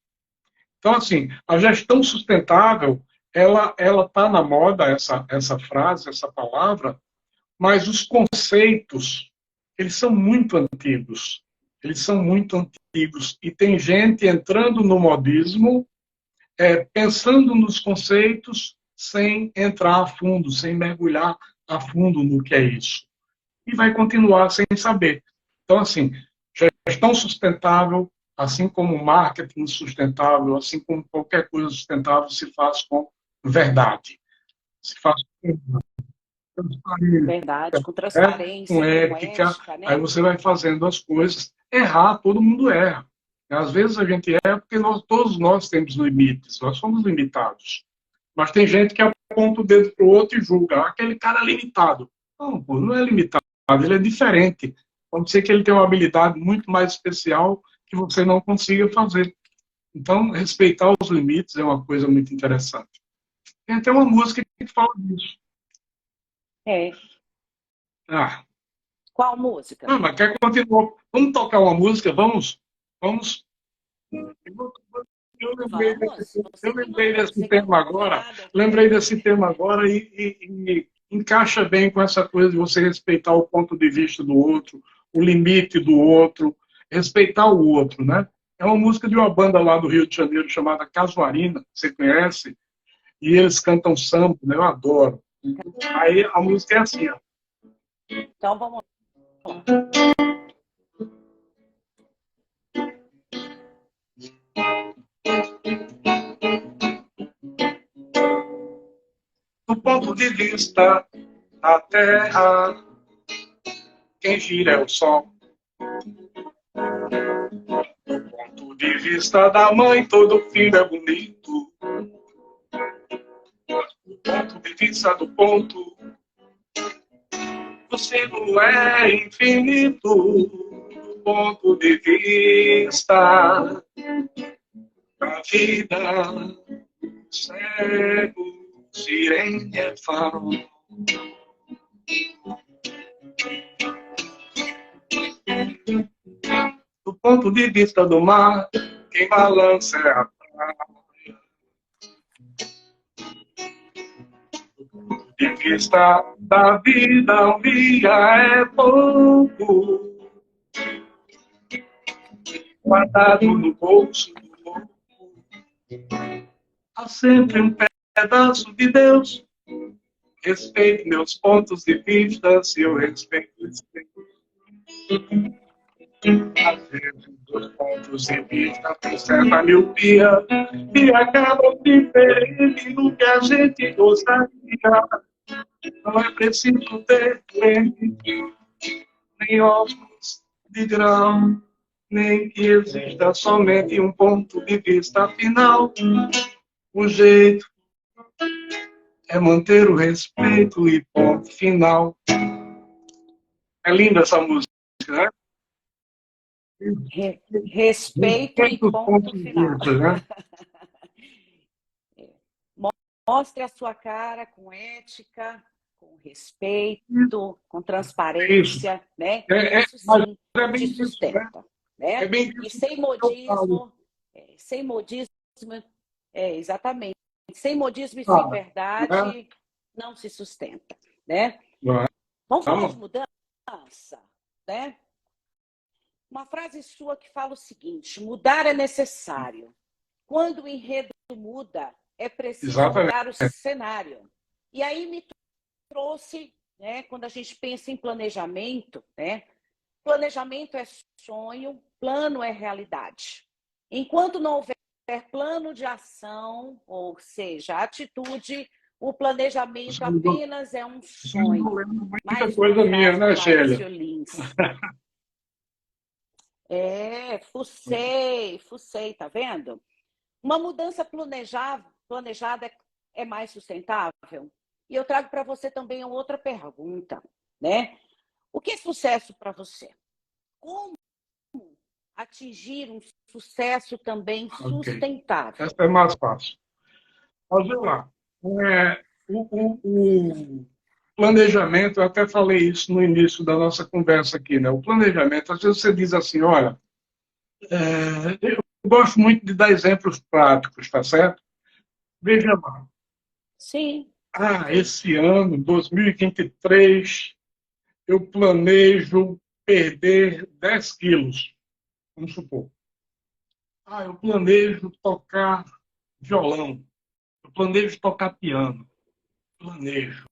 Então, assim, a gestão sustentável, ela está na moda, essa frase, essa palavra, mas os conceitos, eles são muito antigos. Eles são muito antigos. E tem gente entrando no modismo, pensando nos conceitos, sem entrar a fundo, sem mergulhar a fundo no que é isso. E vai continuar sem saber. Então, assim, gestão sustentável, assim como marketing sustentável, assim como qualquer coisa sustentável, se faz com verdade. Se faz com
Verdade, com
com
transparência, com
ética,
ética,
aí
né?
você vai fazendo as coisas. Errar, todo mundo erra. Às vezes a gente erra porque todos nós temos limites, nós somos limitados. Mas tem gente que aponta o dedo para o outro e julga, aquele cara é limitado. Não, pô, não é limitado, ele é diferente. Pode ser que ele tenha uma habilidade muito mais especial que você não consiga fazer. Então, respeitar os limites é uma coisa muito interessante. Tem até uma música que fala disso.
É.
Ah,
Qual música?
não, mas quer continuar? Vamos tocar uma música? Vamos? Vamos? Eu lembrei desse,
Vamos?
eu
Você que
lembrei
manda,
desse
você que é o
tema agora,
convidado
lembrei
aqui.
desse tema agora e encaixa bem com essa coisa de você respeitar o ponto de vista do outro, o limite do outro, respeitar o outro, né? É uma música de uma banda lá do Rio de Janeiro chamada Casuarina, você conhece? E eles cantam samba, né? Eu adoro. Aí a música é assim, ó.
Então vamos lá.
Do ponto de vista da terra, quem gira é o sol. Do ponto de vista da mãe, todo filho é bonito. Do ponto de vista do ponto, o ciclo é infinito. Do ponto de vista da vida, cego, sirene é faro. Do ponto de vista do mar, quem balança é a praia. Do ponto de Conquista da vida um dia é pouco, guardado no bolso do louco. Há sempre um pedaço de Deus. Respeito meus pontos de vista, se eu respeito esse às vezes dos pontos de vista observa a miopia e acaba preferindo o que a gente gostaria. Não é preciso ter lente, nem óculos de grau, nem que exista somente um ponto de vista final. O jeito é manter o respeito e ponto final. É linda essa música, né?
Respeito e ponto final.
Vista, né?
Mostre a sua cara com ética, com respeito, com transparência, né? Isso sim te sustenta, né? E sem modismo, exatamente. Sem modismo e sem verdade, não se sustenta, né? Vamos falar de mudança, né? Uma frase sua que fala o seguinte: mudar é necessário. Quando o enredo muda, é preciso mudar o cenário. E aí me trouxe, né, quando a gente pensa em planejamento, né? Planejamento é sonho, plano é realidade. Enquanto não houver plano de ação, ou seja, atitude, o planejamento apenas é um sonho.
Muita coisa minha, né, Célia?
Fucei, tá vendo? Uma mudança planejada é mais sustentável? E eu trago para você também uma outra pergunta, né? O que é sucesso para você? Como atingir um sucesso também sustentável?
Essa é mais fácil. Mas vamos lá. O planejamento, eu até falei isso no início da nossa conversa aqui, né? O planejamento, às vezes você diz assim, olha, eu gosto muito de dar exemplos práticos, tá certo? Veja lá.
Sim.
Esse ano, 2023, eu planejo perder 10 quilos, vamos supor. Eu planejo tocar violão, eu planejo tocar piano, planejo.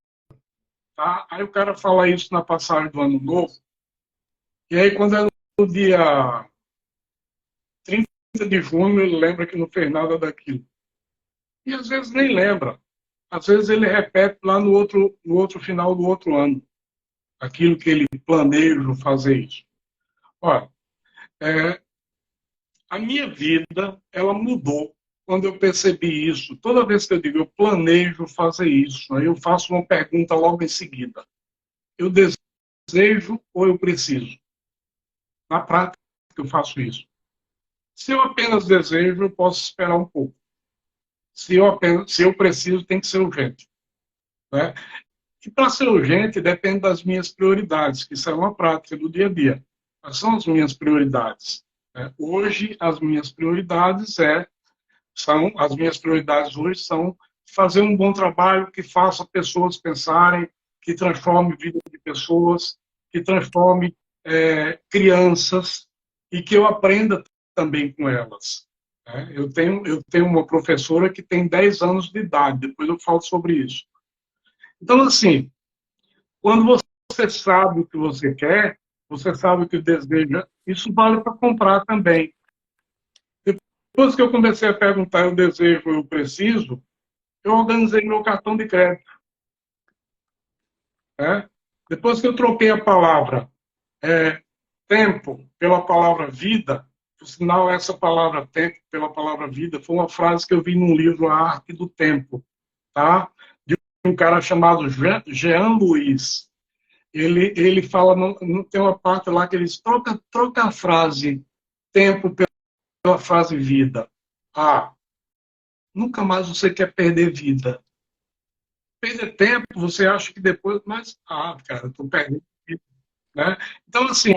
Tá? Aí o cara fala isso na passagem do Ano Novo, e aí quando é no dia 30 de junho, ele lembra que não fez nada daquilo. E às vezes nem lembra. Às vezes ele repete lá no outro final do outro ano, aquilo que ele planeja fazer isso. Olha, a minha vida, ela mudou quando eu percebi isso. Toda vez que eu digo, eu planejo fazer isso, aí eu faço uma pergunta logo em seguida. Eu desejo ou eu preciso? Na prática, eu faço isso. Se eu apenas desejo, eu posso esperar um pouco. Se eu preciso, tem que ser urgente. Né? E para ser urgente, depende das minhas prioridades, que isso é uma prática do dia a dia. Quais são as minhas prioridades? Hoje, as minhas prioridades hoje são fazer um bom trabalho que faça pessoas pensarem, que transforme a vida de pessoas, que transforme crianças e que eu aprenda também com elas. Eu tenho uma professora que tem 10 anos de idade, depois eu falo sobre isso. Então, assim, quando você sabe o que você quer, você sabe o que deseja, isso vale para comprar também. Depois que eu comecei a perguntar, eu desejo, eu preciso, eu organizei meu cartão de crédito. Depois que eu troquei a palavra tempo pela palavra vida, por sinal, essa palavra tempo pela palavra vida foi uma frase que eu vi num livro, A Arte do Tempo, tá? De um cara chamado Jean Louis. Ele fala, tem uma parte lá que ele diz, troca a frase tempo pela frase vida. Nunca mais você quer perder vida. Perder tempo, você acha que depois, mas, cara, estou perdendo vida. Né? Então, assim,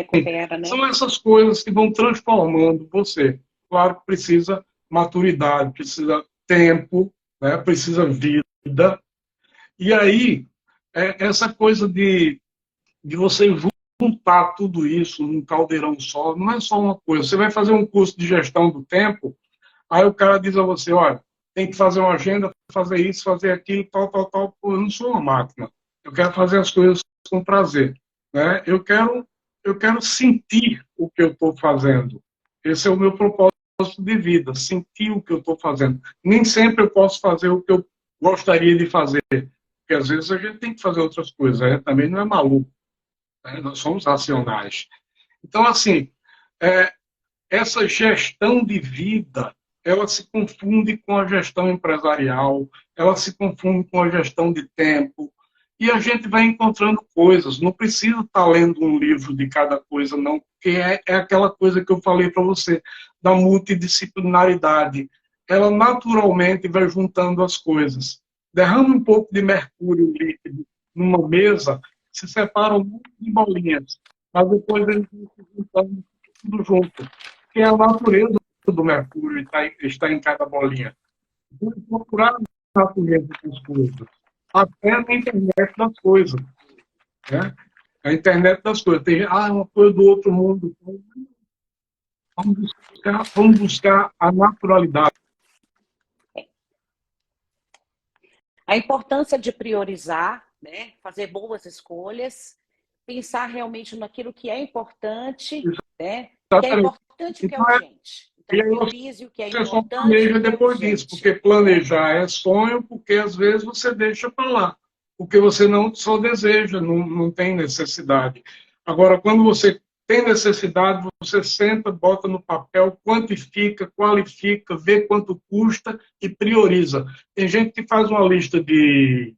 são essas coisas que vão transformando você. Claro que precisa maturidade, precisa tempo, né? Precisa vida. E aí, essa coisa de você juntar tudo isso num caldeirão só, não é só uma coisa. Você vai fazer um curso de gestão do tempo, aí o cara diz a você, olha, tem que fazer uma agenda, fazer isso, fazer aquilo, tal, tal, tal. Pô, eu não sou uma máquina. Eu quero fazer as coisas com prazer. Né? Eu quero sentir o que eu estou fazendo. Esse é o meu propósito de vida, sentir o que eu estou fazendo. Nem sempre eu posso fazer o que eu gostaria de fazer, porque às vezes a gente tem que fazer outras coisas, né? Também não é maluco, né? Nós somos racionais. Então, assim, é, essa gestão de vida, ela se confunde com a gestão empresarial, ela se confunde com a gestão de tempo, e a gente vai encontrando coisas. Não precisa estar lendo um livro de cada coisa, não, porque é aquela coisa que eu falei para você, da multidisciplinaridade. Ela naturalmente vai juntando as coisas. Derrama um pouco de mercúrio líquido numa mesa, se separa um monte de bolinhas, mas depois eles vão se juntando tudo junto, que é a natureza do mercúrio está em cada bolinha. Vamos procurar a natureza das coisas, até na internet das coisas. Né? A internet das coisas. Tem uma coisa do outro mundo. Vamos buscar a naturalidade.
A importância de priorizar, né? Fazer boas escolhas, pensar realmente naquilo que é importante, né? O que é importante e o que é
Então,
urgente.
e
Então,
aí
priorize o que é
você só
importante e
planeja
o que é
depois disso,
urgente.
porque planejar é sonho, porque às vezes você deixa para lá, porque você não só deseja, não tem necessidade. Agora, quando você tem necessidade, você senta, bota no papel, quantifica, qualifica, vê quanto custa e prioriza. Tem gente que faz uma lista de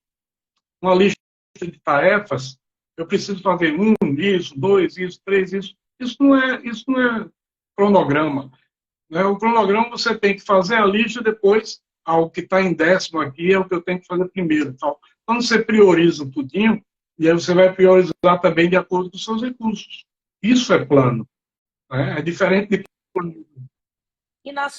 tarefas, eu preciso fazer isso, dois, isso, três, isso. Isso não é cronograma. Né? O cronograma você tem que fazer a lista depois, o que está em décimo aqui é o que eu tenho que fazer primeiro. Tal. Quando você prioriza tudinho, e aí você vai priorizar também de acordo com os seus recursos. Isso é plano. Né? É diferente de plano.
E nas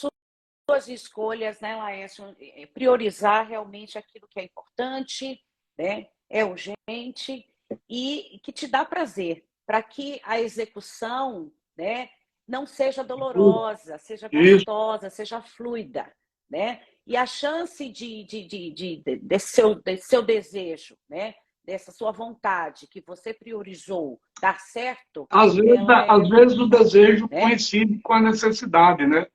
suas escolhas, né, Laércio, priorizar realmente aquilo que é importante, né, é urgente e que te dá prazer, para que a execução, né, não seja dolorosa, seja
Isso.
gostosa, seja fluida, né? E a chance desse seu desejo, né, dessa sua vontade que você priorizou dar certo,
Às vezes,
ela é
às vezes o
muito maior,
desejo
né?
coincide com a necessidade, né?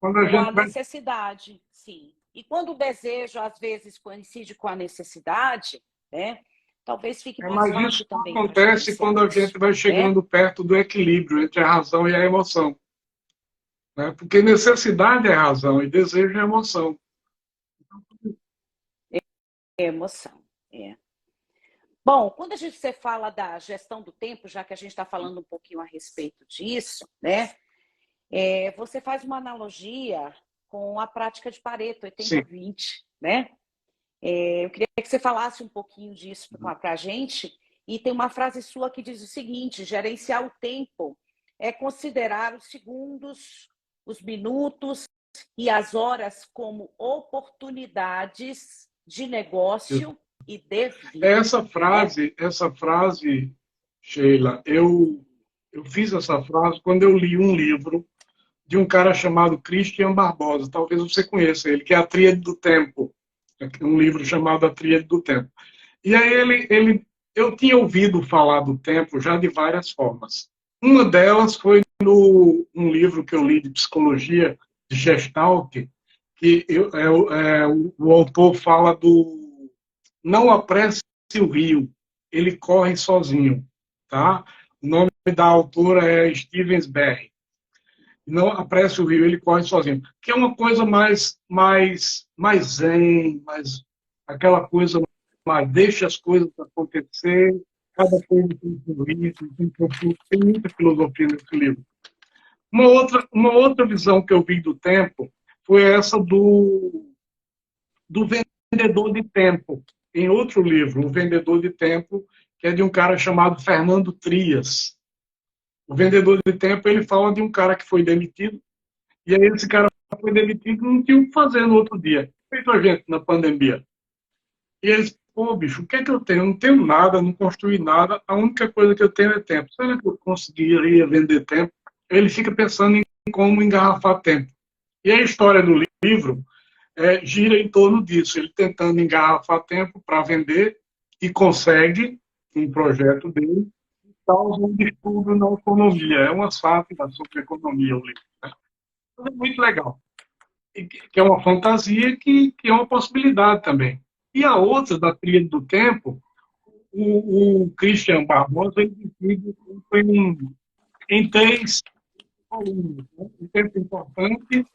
Quando a
Com a
gente vai.
necessidade, sim. E quando o desejo, às vezes, coincide com a necessidade, né? Talvez fique mais
Mas isso
fácil também para
acontece
gerenciar
quando a
isso,
gente vai
né?
chegando perto do equilíbrio entre a razão e a emoção. Né? Porque necessidade é razão e desejo é emoção.
É emoção. É. Bom, quando a gente você fala da gestão do tempo, já que a gente está falando um pouquinho a respeito disso, né? Você faz uma analogia com a prática de Pareto,
Sim.
80-20, né? Eu queria que você falasse um pouquinho disso para a gente. E tem uma frase sua que diz o seguinte: gerenciar o tempo é considerar os segundos, os minutos e as horas como oportunidades de negócio e de vida.
Essa frase, Sheila, eu fiz essa frase quando eu li um livro de um cara chamado Christian Barbosa. Talvez você conheça ele, que é A Tríade do Tempo. Um livro chamado A Tríade do Tempo. E aí eu tinha ouvido falar do tempo já de várias formas. Uma delas foi um livro que eu li de psicologia, de Gestalt, que o autor fala do não apresse o rio, ele corre sozinho. Tá? O nome da autora é Stevensberg. Não apresse o rio, ele corre sozinho. Que é uma coisa mais zen, mais aquela coisa mais deixa as coisas acontecer, cada coisa tem um ritmo, tem muita filosofia nesse livro. Uma outra visão que eu vi do tempo foi essa do vendedor de tempo. Em outro livro, O Vendedor de Tempo, que é de um cara chamado Fernando Trias. O vendedor de tempo, ele fala de um cara que foi demitido, e aí esse cara foi demitido e não tinha o que fazer no outro dia. Feito a gente na pandemia. E eles Pô, bicho, o que é que eu tenho? Eu não tenho nada, não construí nada, a única coisa que eu tenho é tempo. Será que eu conseguiria vender tempo? Ele fica pensando em como engarrafar tempo. E a história do livro gira em torno disso, ele tentando engarrafar tempo para vender e consegue um projeto dele, causa um distúrbio na economia. É uma sátira sobre economia, o livro. Né? É muito legal. E que é uma fantasia que é uma possibilidade também. E a outra, da tríade do tempo, o Christian Barbosa ele divide em três colunas. Né? O tempo importante,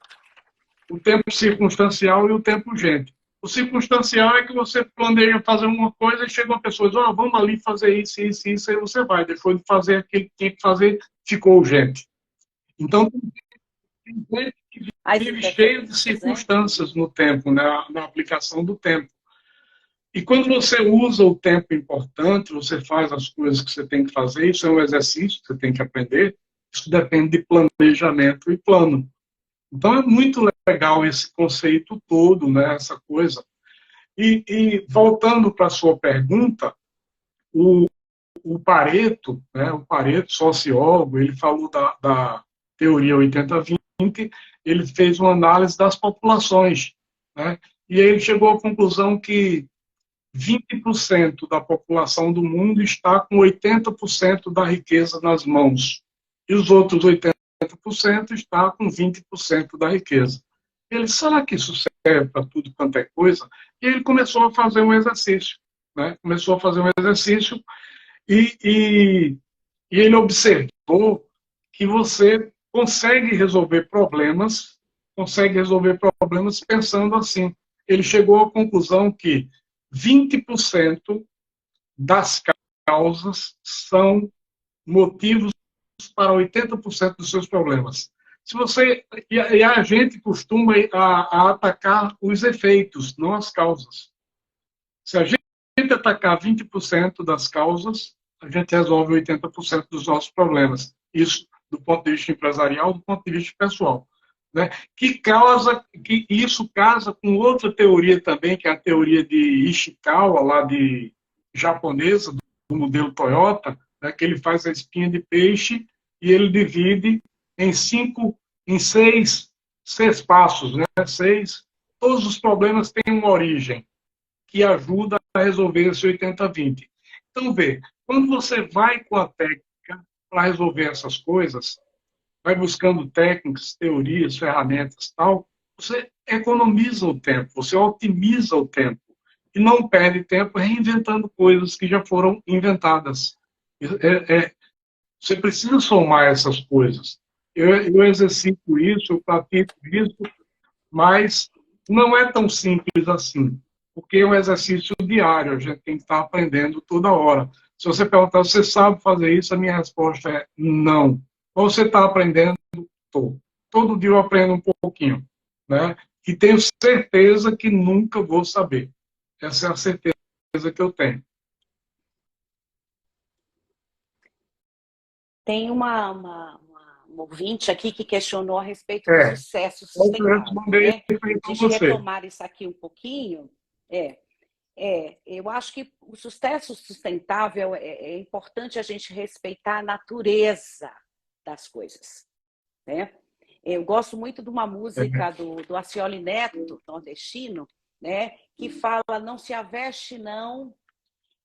o tempo circunstancial e o tempo urgente. O circunstancial é que você planeja fazer uma coisa e chega uma pessoa e diz, vamos ali fazer isso, isso, isso, aí você vai. Depois de fazer aquilo que tinha que fazer, ficou urgente. Então, tem gente que
As
vive cheio de
interferências, né?
circunstâncias no tempo, né? Na aplicação do tempo. E quando você usa o tempo importante, você faz as coisas que você tem que fazer, isso é um exercício que você tem que aprender, isso depende de planejamento e plano. Então é muito legal esse conceito todo, né, essa coisa. E voltando para a sua pergunta, o, o Pareto, né, o Pareto, sociólogo, ele falou da teoria 80-20, ele fez uma análise das populações, né, e aí ele chegou à conclusão que 20% da população do mundo está com 80% da riqueza nas mãos. E os outros 80% está com 20% da riqueza. Ele, será que isso serve para tudo quanto é coisa? E ele começou a fazer um exercício. Né? Começou a fazer um exercício e, e, e ele observou que você consegue resolver problemas pensando assim. Ele chegou à conclusão que 20% das causas são motivos para 80% dos seus problemas. Se você e a gente costuma a atacar os efeitos, não as causas. Se a gente atacar 20% das causas, a gente resolve 80% dos nossos problemas. Isso do ponto de vista empresarial, do ponto de vista pessoal. Né? Que isso casa com outra teoria também, que é a teoria de Ishikawa, lá de japonesa, do modelo Toyota, né? Que ele faz a espinha de peixe e ele divide em seis passos, né? Todos os problemas têm uma origem que ajuda a resolver esse 80-20. Então, vê, quando você vai com a técnica para resolver essas coisas, vai buscando técnicas, teorias, ferramentas, tal, você economiza o tempo, você otimiza o tempo e não perde tempo reinventando coisas que já foram inventadas. Você precisa somar essas coisas. Eu exercito isso, eu pratico isso, mas não é tão simples assim, porque é um exercício diário, a gente tem que estar aprendendo toda hora. Se você perguntar, você sabe fazer isso? A minha resposta é não. Ou você está aprendendo? Estou. Todo dia eu aprendo um pouquinho, né? E tenho certeza que nunca vou saber. Essa é a certeza que eu tenho.
Tem uma ouvinte aqui que questionou a respeito do
É.
sucesso
Eu
sustentável,
responder
né?
isso aí
A
para
gente
você.
retomar isso aqui um pouquinho. Eu acho que o sucesso sustentável é importante a gente respeitar a natureza das coisas, né? Eu gosto muito de uma música do Acioli Neto, nordestino, né? Que fala: não se aveste, não,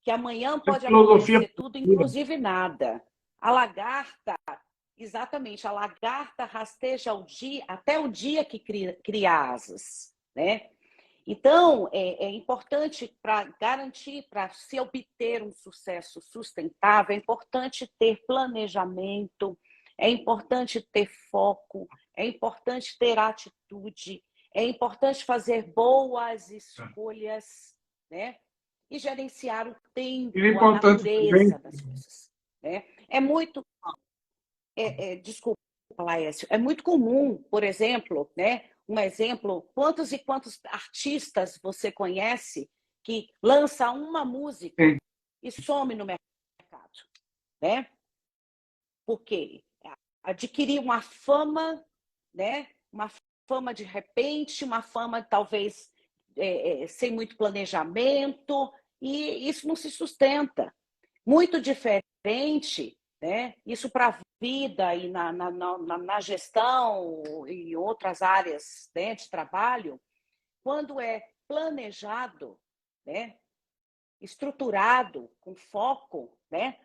que amanhã
É
pode
filosofia
acontecer tudo,
pura.
inclusive nada. A lagarta, exatamente, a lagarta rasteja até o dia que cria asas, né? Então, é importante para garantir, para se obter um sucesso sustentável, é importante ter planejamento, é importante ter foco, é importante ter atitude, é importante fazer boas escolhas, né? E gerenciar o
E o
tempo, a
importante também,
natureza das coisas. Né? Desculpa, Laércio, é muito comum, por exemplo, né? Um exemplo, quantos e quantos artistas você conhece que lança uma música
sim,
e some no mercado, né? Porque adquiriu uma fama, né? Uma fama de repente, uma fama talvez sem muito planejamento, e isso não se sustenta. Muito diferente, né? Isso para a vida e na gestão e outras áreas, né, de trabalho, quando é planejado, né, estruturado, com foco, né,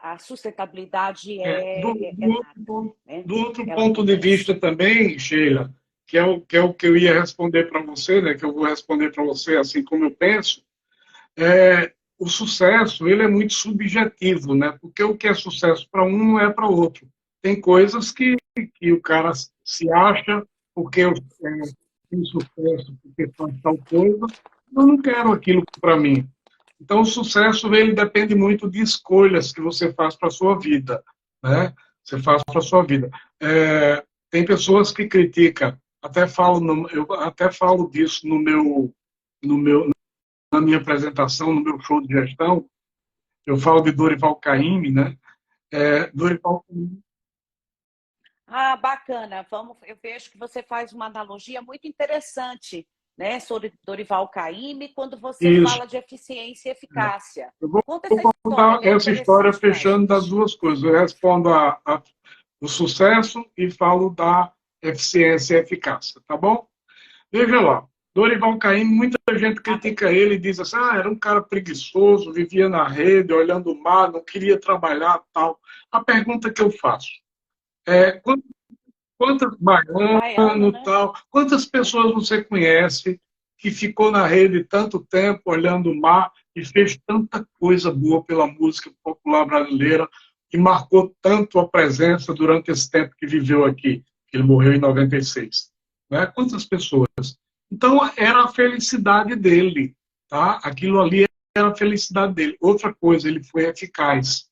a sustentabilidade é nada, né?
Do outro
Ela
ponto de
acontece.
vista também, Sheila, que é o que eu ia responder para você, né, que eu vou responder para você assim como eu penso, o sucesso ele é muito subjetivo, né? Porque o que é sucesso para um não é para outro. Tem coisas que o cara se acha porque eu tenho sucesso, porque faz tal coisa, eu não quero aquilo para mim. Então, o sucesso ele depende muito de escolhas que você faz para a sua vida, né? Você faz para a sua vida. Tem pessoas que criticam, eu até falo disso no meu, na minha apresentação, no meu show de gestão, eu falo de Dorival Caymmi, né? Dorival Caymmi,
Ah, bacana. Eu vejo que você faz uma analogia muito interessante, né, sobre Dorival Caymmi, quando você
isso.
fala de eficiência e eficácia.
Eu vou
Conta essa história,
contar
bem
essa história
interessante para a
fechando das
gente.
duas coisas. Eu respondo o sucesso e falo da eficiência e eficácia, tá bom? Veja lá, Dorival Caymmi, muita gente
Tá bem.
critica ele e diz assim, era um cara preguiçoso, vivia na rede, olhando o mar, não queria trabalhar, tal. A pergunta que eu faço é, quantas
Baiano,
baianos,
né?
tal, quantas pessoas você conhece que ficou na rede tanto tempo, olhando o mar, e fez tanta coisa boa pela música popular brasileira, e marcou tanto a presença durante esse tempo que viveu aqui, que ele morreu em 96. Né? Quantas pessoas? Então, era a felicidade dele, tá? Aquilo ali era a felicidade dele. Outra coisa, ele foi eficaz.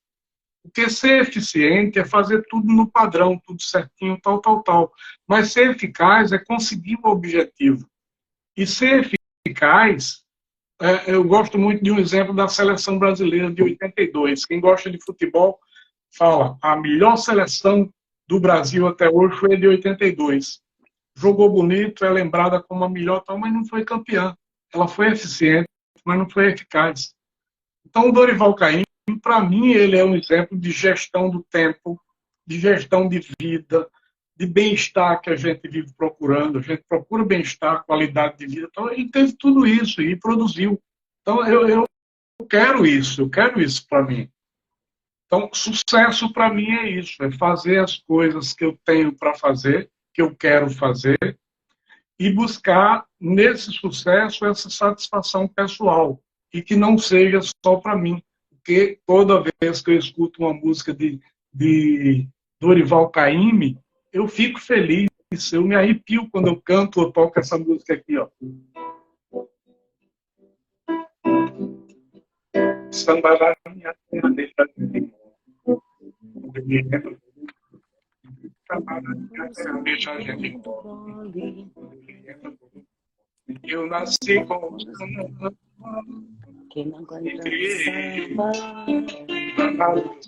Porque ser eficiente é fazer tudo no padrão, tudo certinho, tal, tal, tal. Mas ser eficaz é conseguir o objetivo. E ser eficaz, eu gosto muito de um exemplo da seleção brasileira de 82. Quem gosta de futebol fala, a melhor seleção do Brasil até hoje foi a de 82. Jogou bonito, é lembrada como a melhor, tal, mas não foi campeã. Ela foi eficiente, mas não foi eficaz. Então, o Dorival Caymmi, para mim, ele é um exemplo de gestão do tempo, de gestão de vida, de bem-estar que a gente vive procurando. A gente procura bem-estar, qualidade de vida. Então, ele teve tudo isso e produziu. Então, eu eu quero isso para mim. Então, sucesso para mim é isso, é fazer as coisas que eu tenho para fazer, que eu quero fazer, e buscar nesse sucesso essa satisfação pessoal e que não seja só para mim, porque toda vez que eu escuto uma música de Dorival Caymmi, eu fico feliz, eu me arrepio quando eu canto ou toco essa música aqui, ó. Samba da minha terra, deixa deixa a gente eu nasci com
Quem não aguenta o
e
samba, no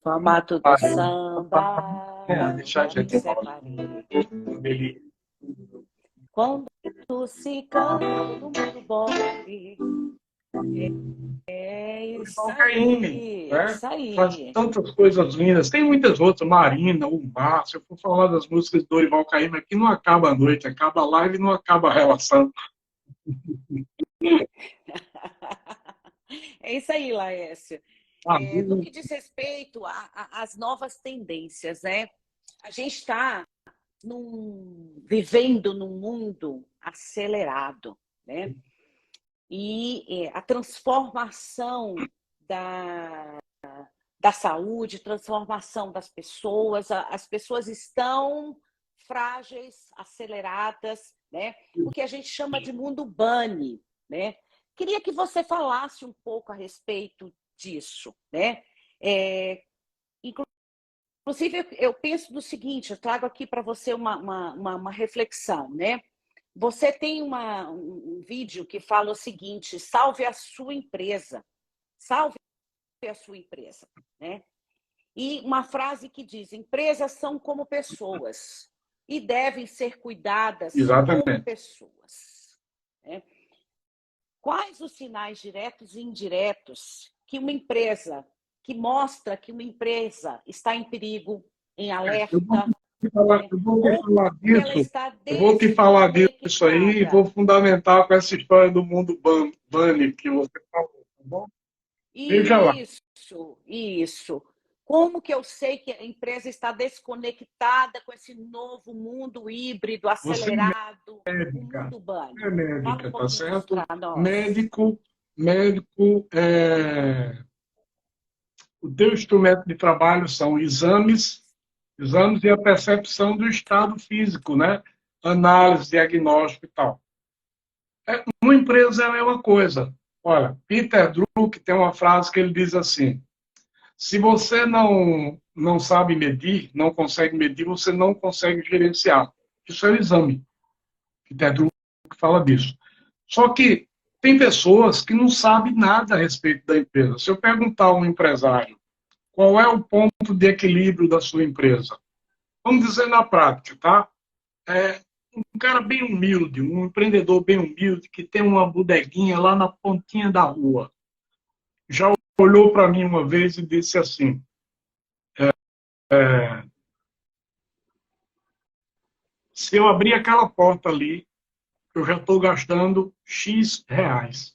formato do samba,
deixa a
me
gente
separei. Quando se canta no mundo bole, é isso
Dorival Caymmi,
aí, é
né?
isso
Faz
aí.
tantas coisas lindas. Tem muitas outras, Marina, o Mar. Se eu for falar das músicas de Dorival Caymmi aqui, não acaba a noite, acaba a live e não acaba a relação.
É isso aí, Laércio.
Ah,
No que diz respeito às novas tendências, né? A gente está vivendo num mundo acelerado, né? E a transformação da, da saúde, transformação das pessoas, as pessoas estão frágeis, aceleradas, né? O que a gente chama de mundo bunny, né? Queria que você falasse um pouco a respeito disso, né? É, inclusive, eu penso no seguinte, eu trago aqui para você uma reflexão, né? Você tem um vídeo que fala o seguinte: salve a sua empresa, salve a sua empresa, né? E uma frase que diz: empresas são como pessoas e devem ser cuidadas como
exatamente.
pessoas. né? Quais os sinais diretos e indiretos que uma empresa, que mostra que uma empresa está em perigo, em alerta, né?
Eu vou te
Ou
falar
que ela
disso,
está
eu vou te falar disso aí e vou
desconectada?
fundamentar com essa história do mundo Bunny que você falou, tá bom? Veja lá.
Isso. Como que eu sei que a empresa está desconectada com esse novo mundo híbrido,
Você
acelerado,
é
o
médica,
mundo bunny?
é
Fala um
médica, tá
pouquinho disso
certo?
para nós.
Médico, o teu instrumento de trabalho são exames e a percepção do estado físico, né? Análise, diagnóstico e tal. Uma empresa é a mesma coisa. Olha, Peter Drucker tem uma frase que ele diz assim: se você não sabe medir, não consegue medir, você não consegue gerenciar. Isso é o exame. Peter Drucker fala disso. Só que tem pessoas que não sabem nada a respeito da empresa. Se eu perguntar a um empresário qual é o ponto de equilíbrio da sua empresa, vamos dizer na prática, tá? É um cara bem humilde, um empreendedor bem humilde, que tem uma bodeguinha lá na pontinha da rua. Já olhou para mim uma vez e disse assim: se eu abrir aquela porta ali, eu já estou gastando X reais.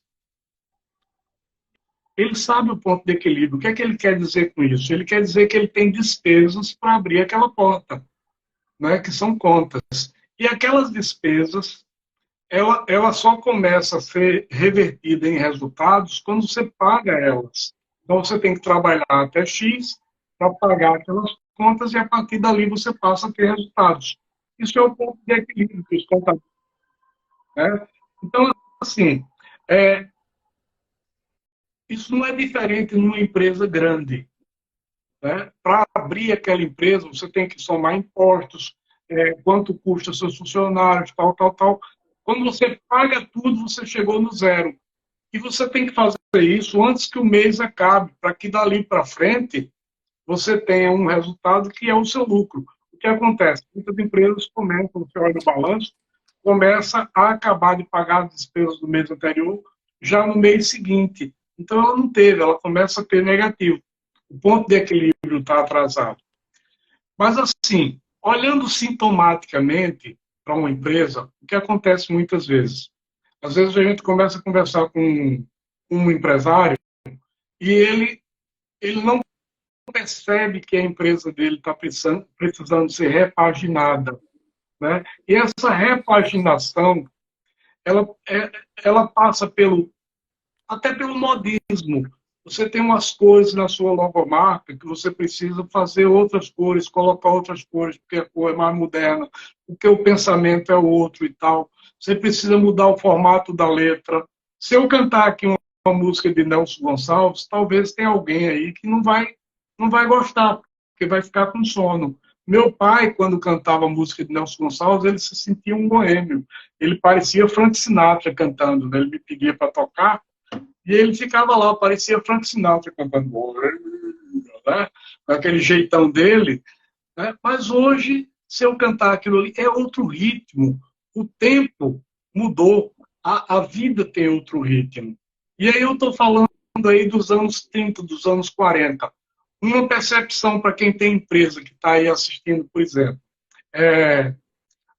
Ele sabe o ponto de equilíbrio. O que é que ele quer dizer com isso? Ele quer dizer que ele tem despesas para abrir aquela porta, né, que são contas. E aquelas despesas, ela só começa a ser revertida em resultados quando você paga elas. Então, você tem que trabalhar até X para pagar aquelas contas e, a partir dali, você passa a ter resultados. Isso é o ponto de equilíbrio que os contadores, né? Então, assim, é, isso não é diferente numa empresa grande, né? Para abrir aquela empresa, você tem que somar impostos, quanto custa seus funcionários, tal, tal, tal. Quando você paga tudo, você chegou no zero. E você tem que fazer isso antes que o mês acabe, para que dali para frente você tenha um resultado que é o seu lucro. O que acontece? Muitas empresas começam, você olha o balanço, começa a acabar de pagar as despesas do mês anterior já no mês seguinte. Então ela não teve, ela começa a ter negativo. O ponto de equilíbrio está atrasado. Mas assim, olhando sintomaticamente para uma empresa, o que acontece muitas vezes? Às vezes a gente começa a conversar com um empresário e ele não percebe que a empresa dele está precisando ser repaginada, né? E essa repaginação, ela, ela passa até pelo modismo. Você tem umas cores na sua logomarca que você precisa fazer outras cores, colocar outras cores, porque a cor é mais moderna, porque o pensamento é outro e tal. Você precisa mudar o formato da letra. Se eu cantar aqui uma música de Nelson Gonçalves, talvez tenha alguém aí que não vai gostar, porque vai ficar com sono. Meu pai, quando cantava a música de Nelson Gonçalves, ele se sentia um boêmio. Ele parecia Frank Sinatra cantando, né? Ele me pedia para tocar, e ele ficava lá, parecia Frank Sinatra cantando, né? Com aquele jeitão dele. Né? Mas hoje, se eu cantar aquilo ali, é outro ritmo. O tempo mudou, a vida tem outro ritmo. E aí eu estou falando aí dos anos 30, dos anos 40. Uma percepção para quem tem empresa que está aí assistindo, por exemplo.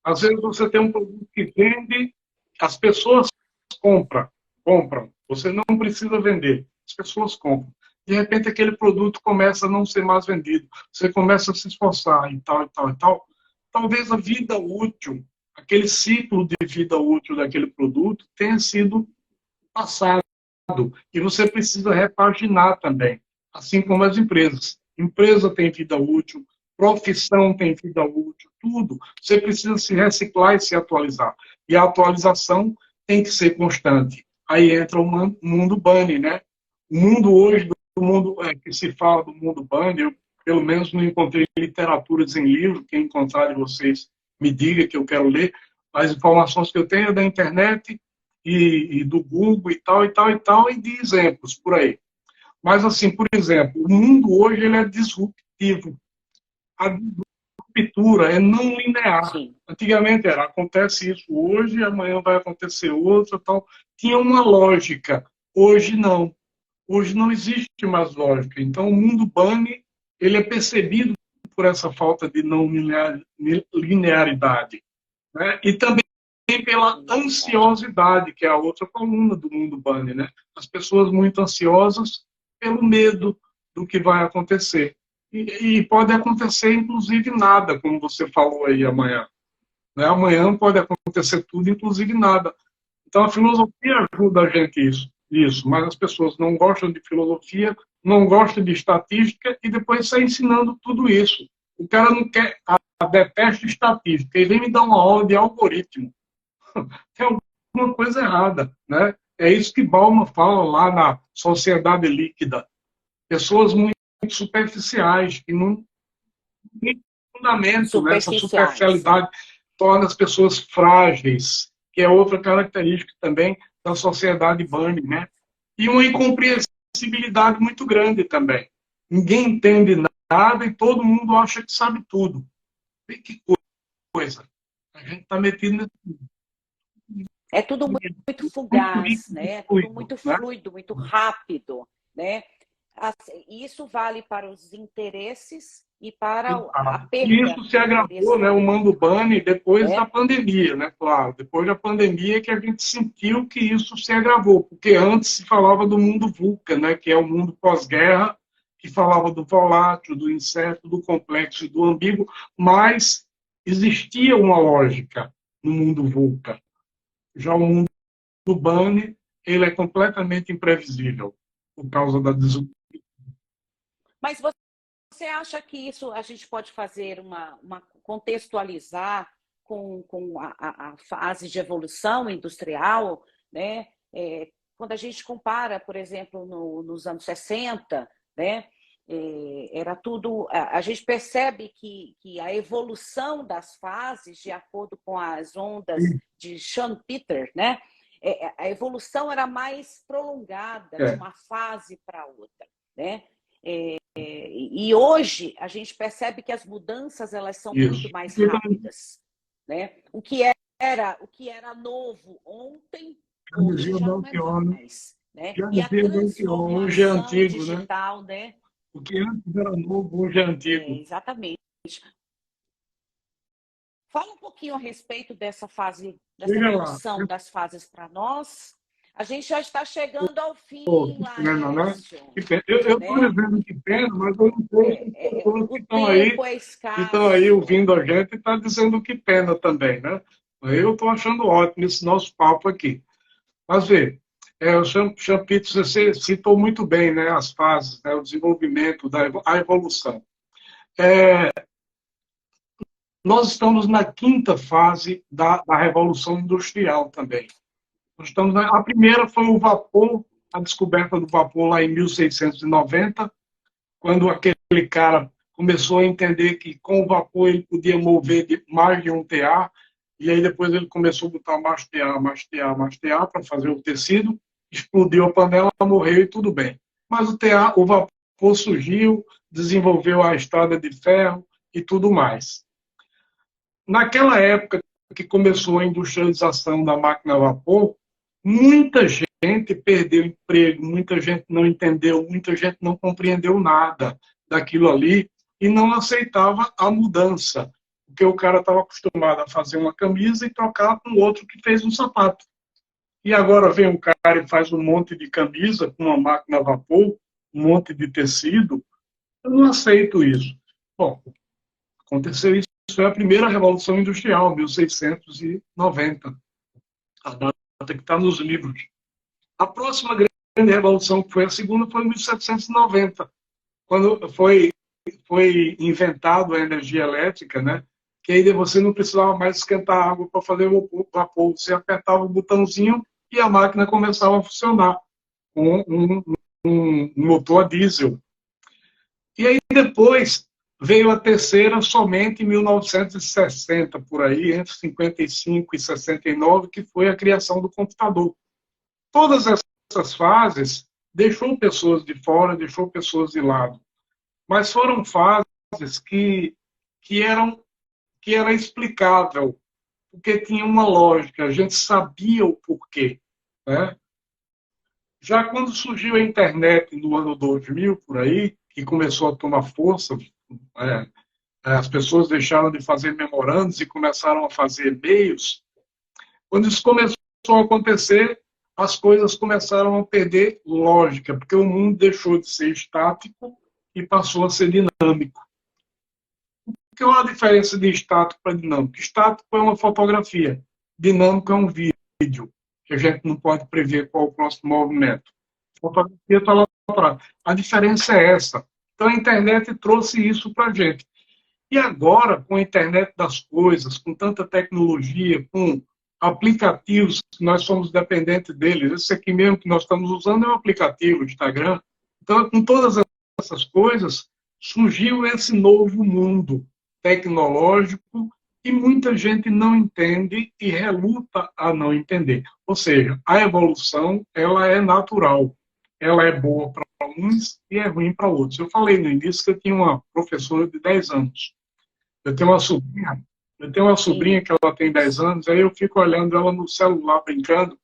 Às vezes você tem um produto que vende, as pessoas compram. Você não precisa vender, as pessoas compram. De repente aquele produto começa a não ser mais vendido. Você começa a se esforçar e tal, e tal, e tal. Talvez a vida útil, aquele ciclo de vida útil daquele produto tenha sido passado. E você precisa repaginar também, assim como as empresas. Empresa tem vida útil, profissão tem vida útil, tudo. Você precisa se reciclar e se atualizar. E a atualização tem que ser constante. Aí entra o mundo bunny, né? O mundo hoje, do mundo que se fala do mundo bunny, eu pelo menos não encontrei literaturas em livro, quem encontrar de vocês me diga que eu quero ler. As informações que eu tenho é da internet e do Google e tal, e tal, e tal, e de exemplos por aí. Mas, assim, por exemplo, o mundo hoje ele é disruptivo. A ruptura, é não linear.
Sim.
Antigamente era, acontece isso hoje, amanhã vai acontecer outra, tal. Tinha uma lógica. Hoje não. Hoje não existe mais lógica. Então, o mundo Bunny, ele é percebido por essa falta de não linearidade, né? E também pela ansiosidade, que é a outra coluna do mundo Bunny, né? As pessoas muito ansiosas pelo medo do que vai acontecer. E pode acontecer, inclusive, nada, como você falou aí amanhã. Né? Amanhã pode acontecer tudo, inclusive nada. Então, a filosofia ajuda a gente isso, mas as pessoas não gostam de filosofia, não gostam de estatística e depois sai ensinando tudo isso. O cara não quer, detesta estatística, ele vem me dar uma aula de algoritmo. Tem alguma coisa errada, né? É isso que Bauman fala lá na Sociedade Líquida. Pessoas muito superficiais, que não têm fundamento, né? Essa superficialidade torna as pessoas frágeis, que é outra característica também da sociedade Bunny, né? E uma incompreensibilidade muito grande também. Ninguém entende nada e todo mundo acha que sabe tudo. E que coisa. A gente está metido nesse...
É tudo muito fugaz, né? É tudo muito fluido, muito rápido, né? Isso vale para os interesses e para a perda.
E isso se agravou, né, o mundo Bunny depois da pandemia, né? Claro, depois da pandemia que a gente sentiu que isso se agravou, porque antes se falava do mundo VUCA, né, que é o mundo pós-guerra, que falava do volátil, do incerto, do complexo e do ambíguo, mas existia uma lógica no mundo VUCA. Já o mundo Bunny, ele é completamente imprevisível por causa da desunião.
Mas você acha que isso a gente pode fazer uma contextualizar com a fase de evolução industrial, né? Quando a gente compara, por exemplo, nos anos 60, né? Era tudo. A gente percebe que a evolução das fases, de acordo com as ondas de Schumpeter, né? A evolução era mais prolongada de uma fase para outra, né? E hoje a gente percebe que as mudanças elas são muito mais rápidas, né? O que era novo ontem, hoje já não é mais, né? E a transformação digital, né?
O que antes era novo, hoje é antigo.
Exatamente. Fala um pouquinho a respeito dessa fase, dessa evolução das fases para nós. A gente já está chegando ao fim, Laércio.
Eu estou dizendo que pena, mas eu não sei se as pessoas que estão aí ouvindo a gente e estão dizendo que pena também, né? Eu estou achando ótimo esse nosso papo aqui. Mas vê, o Schumpeter, você citou muito bem, né, as fases, né, o desenvolvimento, a evolução. Nós estamos na quinta fase da Revolução Industrial também. A primeira foi o vapor, a descoberta do vapor lá em 1690, quando aquele cara começou a entender que com o vapor ele podia mover mais de um TA, e aí depois ele começou a botar mais TA para fazer o tecido, explodiu a panela, morreu e tudo bem. Mas o vapor surgiu, desenvolveu a estrada de ferro e tudo mais. Naquela época que começou a industrialização da máquina a vapor, muita gente perdeu emprego, muita gente não entendeu, muita gente não compreendeu nada daquilo ali e não aceitava a mudança, porque o cara estava acostumado a fazer uma camisa e trocar com outro que fez um sapato. E agora vem um cara e faz um monte de camisa com uma máquina a vapor, um monte de tecido. Eu não aceito isso. Bom, aconteceu isso. Isso foi a primeira Revolução Industrial, 1690, a data que está nos livros. A próxima grande revolução, que foi a segunda, foi em 1790, quando foi inventado a energia elétrica, né? Que aí você não precisava mais esquentar água para fazer o vapor, você apertava o botãozinho e a máquina começava a funcionar com um motor a diesel. E aí depois veio a terceira somente em 1960, por aí, entre 55 e 69, que foi a criação do computador. Todas essas fases deixou pessoas de fora, deixou pessoas de lado. Mas foram fases que eram que era explicável, porque tinha uma lógica, a gente sabia o porquê, né? Já quando surgiu a internet no ano 2000, por aí, que começou a tomar força, é, as pessoas deixaram de fazer memorandos e começaram a fazer e-mails. Quando isso começou a acontecer, as coisas começaram a perder lógica, porque o mundo deixou de ser estático e passou a ser dinâmico. Qual é a diferença de estático para dinâmico? Estático é uma fotografia, dinâmico é um vídeo, que a gente não pode prever qual é o próximo movimento. A fotografia está lá atrás. A diferença é essa. Então a internet trouxe isso para a gente. E agora, com a internet das coisas, com tanta tecnologia, com aplicativos que nós somos dependentes deles, esse aqui mesmo que nós estamos usando é um aplicativo, o Instagram. Então, com todas essas coisas, surgiu esse novo mundo tecnológico e muita gente não entende e reluta a não entender. Ou seja, a evolução, ela é natural. Ela é boa para uns e é ruim para outros. Eu falei no início que eu tinha uma professora de 10 anos. Eu tenho uma sobrinha que ela tem 10 anos, aí eu fico olhando ela no celular, brincando,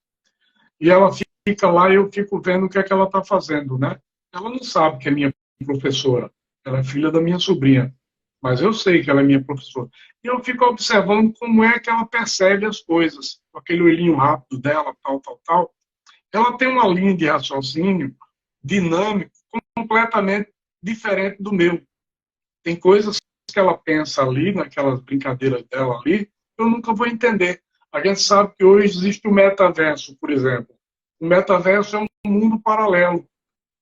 e ela fica lá e eu fico vendo o que é que ela está fazendo, né? Ela não sabe que é minha professora, ela é filha da minha sobrinha, mas eu sei que ela é minha professora. E eu fico observando como é que ela percebe as coisas, com aquele olhinho rápido dela, tal, tal, tal. Ela tem uma linha de raciocínio dinâmico completamente diferente do meu. Tem coisas que ela pensa ali, naquelas brincadeiras dela ali, eu nunca vou entender. A gente sabe que hoje existe o metaverso, por exemplo. O metaverso é um mundo paralelo.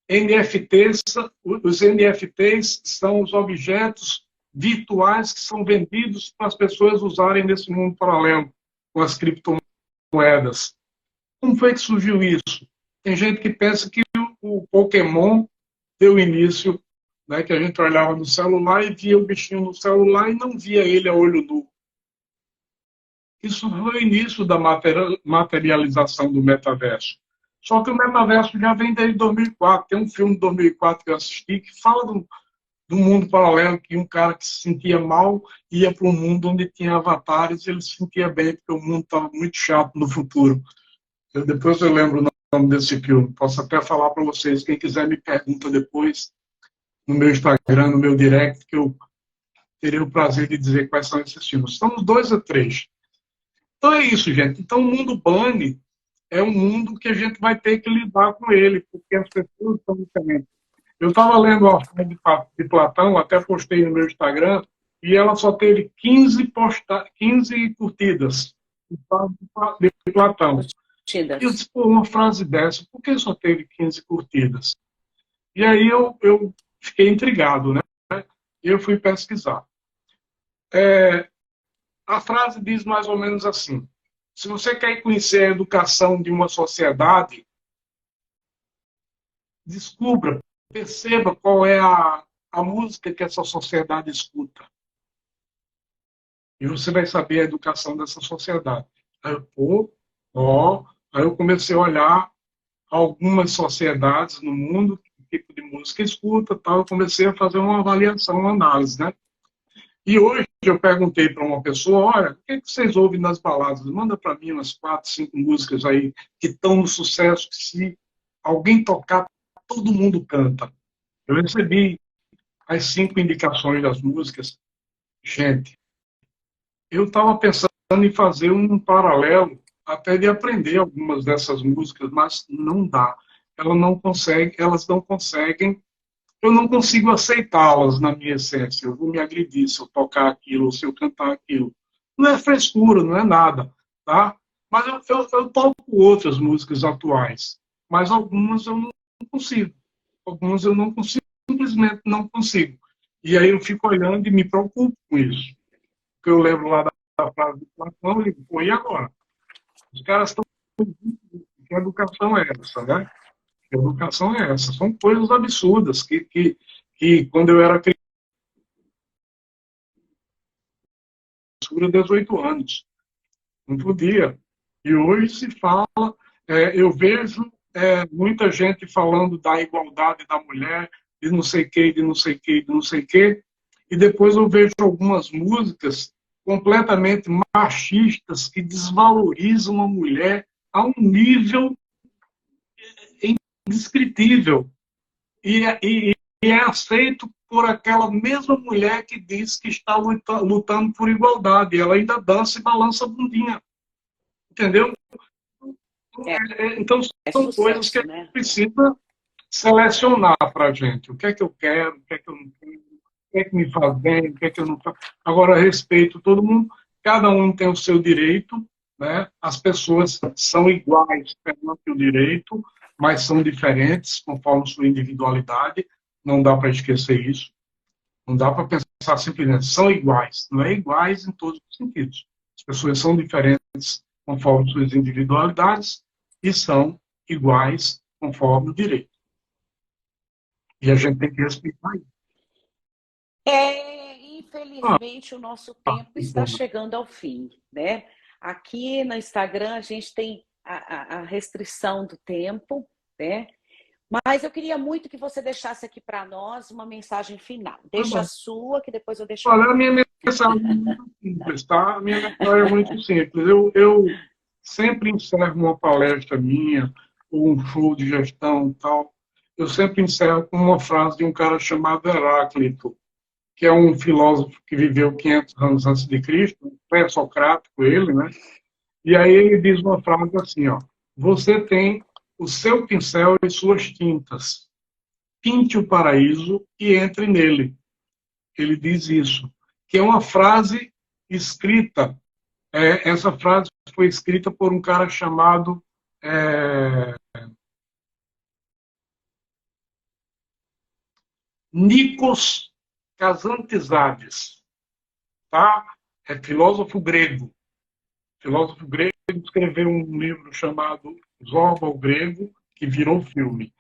NFTs, os NFTs são os objetos virtuais que são vendidos para as pessoas usarem nesse mundo paralelo, com as criptomoedas. Como foi que surgiu isso? Tem gente que pensa que o Pokémon deu início, né, que a gente olhava no celular e via o bichinho no celular e não via ele a olho nu. Isso foi o início da materialização do metaverso. Só que o metaverso já vem desde 2004. Tem um filme de 2004 que eu assisti que fala do mundo paralelo, que um cara que se sentia mal ia para um mundo onde tinha avatares e ele se sentia bem, porque o mundo estava muito chato no futuro. Depois eu lembro o nome desse filme. Posso até falar para vocês. Quem quiser me pergunta depois no meu Instagram, no meu direct, que eu terei o prazer de dizer quais são esses filmes. São uns 2 a 3. Então é isso, gente. Então o mundo Bunny é um mundo que a gente vai ter que lidar com ele, porque as pessoas são diferentes. Eu estava lendo a obra de Platão, até postei no meu Instagram, e ela só teve 15 curtidas de Platão. E eu disse, pô, uma frase dessa, por que só teve 15 curtidas? E aí eu fiquei intrigado, né? E eu fui pesquisar. A frase diz mais ou menos assim: se você quer conhecer a educação de uma sociedade, descubra, perceba qual é a música que essa sociedade escuta. E você vai saber a educação dessa sociedade. Aí aí eu comecei a olhar algumas sociedades no mundo, que tipo de música escuta, tal. Eu comecei a fazer uma avaliação, uma análise, né? E hoje eu perguntei para uma pessoa, olha, o que vocês ouvem nas baladas? Manda para mim umas 4, 5 músicas aí que estão no sucesso, que se alguém tocar, todo mundo canta. Eu recebi as 5 indicações das músicas. Gente, eu estava pensando em fazer um paralelo, até de aprender algumas dessas músicas, mas não dá. Elas não conseguem, eu não consigo aceitá-las na minha essência. Eu vou me agredir se eu tocar aquilo, ou se eu cantar aquilo. Não é frescura, não é nada, tá? Mas eu toco outras músicas atuais, mas algumas eu não consigo. Algumas eu não consigo, simplesmente não consigo. E aí eu fico olhando e me preocupo com isso. Porque eu lembro lá da frase do Platão, e digo, pô, e agora? Os caras estão... Que educação é essa, né? Que educação é essa? São coisas absurdas que quando eu era criança, 18 anos, não podia. E hoje se fala, eu vejo muita gente falando da igualdade da mulher, de não sei o que, de não sei o que, de não sei o que, e depois eu vejo algumas músicas completamente machistas que desvalorizam a mulher a um nível indescritível. E é aceito por aquela mesma mulher que diz que está lutando por igualdade. Ela ainda dança e balança a bundinha. Entendeu? Então, são coisas que a gente precisa selecionar para a gente. O que é que eu quero, o que é que eu não quero, o que é que me faz bem, o que é que eu não faço. Agora, respeito todo mundo, cada um tem o seu direito, né? As pessoas são iguais perante o direito, mas são diferentes conforme sua individualidade. Não dá para esquecer isso. Não dá para pensar simplesmente, são iguais. Não é iguais em todos os sentidos. As pessoas são diferentes conforme suas individualidades e são iguais conforme o direito. E a gente tem que respeitar isso.
Infelizmente, o nosso tempo está chegando ao fim, né? Aqui no Instagram a gente tem a restrição do tempo, né? Mas eu queria muito que você deixasse aqui para nós uma mensagem final. Deixa a sua, que depois eu deixo a minha.
Olha, a minha mensagem é muito simples, tá? A minha mensagem é muito simples. Eu sempre encerro uma palestra minha, ou um show de gestão e tal, eu sempre encerro com uma frase de um cara chamado Heráclito, que é um filósofo que viveu 500 anos antes de Cristo, pré-socrático ele, né? E aí ele diz uma frase assim, ó, você tem o seu pincel e suas tintas, pinte o paraíso e entre nele. Ele diz isso, que é uma frase escrita, essa frase foi escrita por um cara chamado Nikos Kazantzakis, tá? É filósofo grego. Filósofo grego escreveu um livro chamado Zorba o Grego, que virou filme.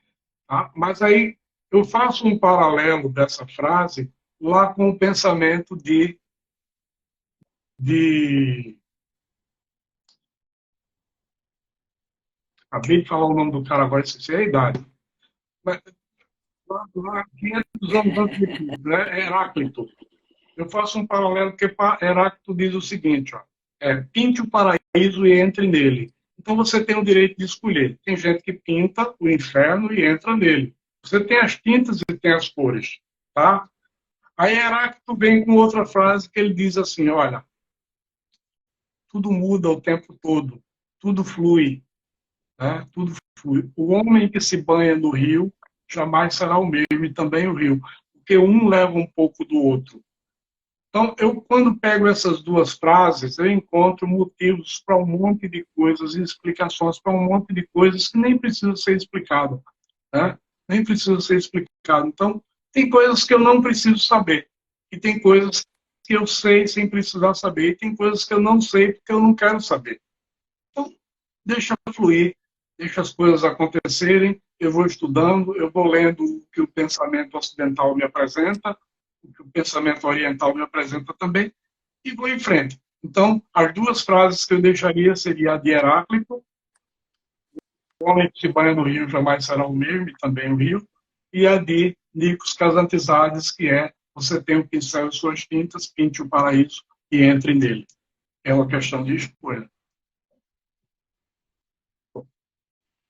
Tá? Mas aí eu faço um paralelo dessa frase lá com o pensamento de... Acabei de falar o nome do cara agora, esqueci a idade. Mas, lá 500 anos antes de Cristo, né? Heráclito. Eu faço um paralelo porque Heráclito diz o seguinte, ó, pinte o paraíso e entre nele. Então você tem o direito de escolher. Tem gente que pinta o inferno e entra nele. Você tem as tintas e tem as cores. Tá? Aí Heráclito vem com outra frase que ele diz assim, olha, tudo muda o tempo todo, tudo flui, né? Tudo flui. O homem que se banha no rio jamais será o mesmo, e também o rio, porque um leva um pouco do outro. Então, eu, quando pego essas duas frases, eu encontro motivos para um monte de coisas e explicações para um monte de coisas que nem precisam ser explicadas. Né? Nem precisa ser explicado. Então, tem coisas que eu não preciso saber. E tem coisas que eu sei sem precisar saber. E tem coisas que eu não sei porque eu não quero saber. Então, deixa fluir, deixa as coisas acontecerem. Eu vou estudando, eu vou lendo o que o pensamento ocidental me apresenta, o que o pensamento oriental me apresenta também, e vou em frente. Então, as duas frases que eu deixaria seria a de Heráclito, o homem que se banha no rio jamais será o mesmo, e também o rio, e a de Nikos Kazantzakis, que é você tem o pincel e suas tintas, pinte o paraíso e entre nele. É uma questão de escolha.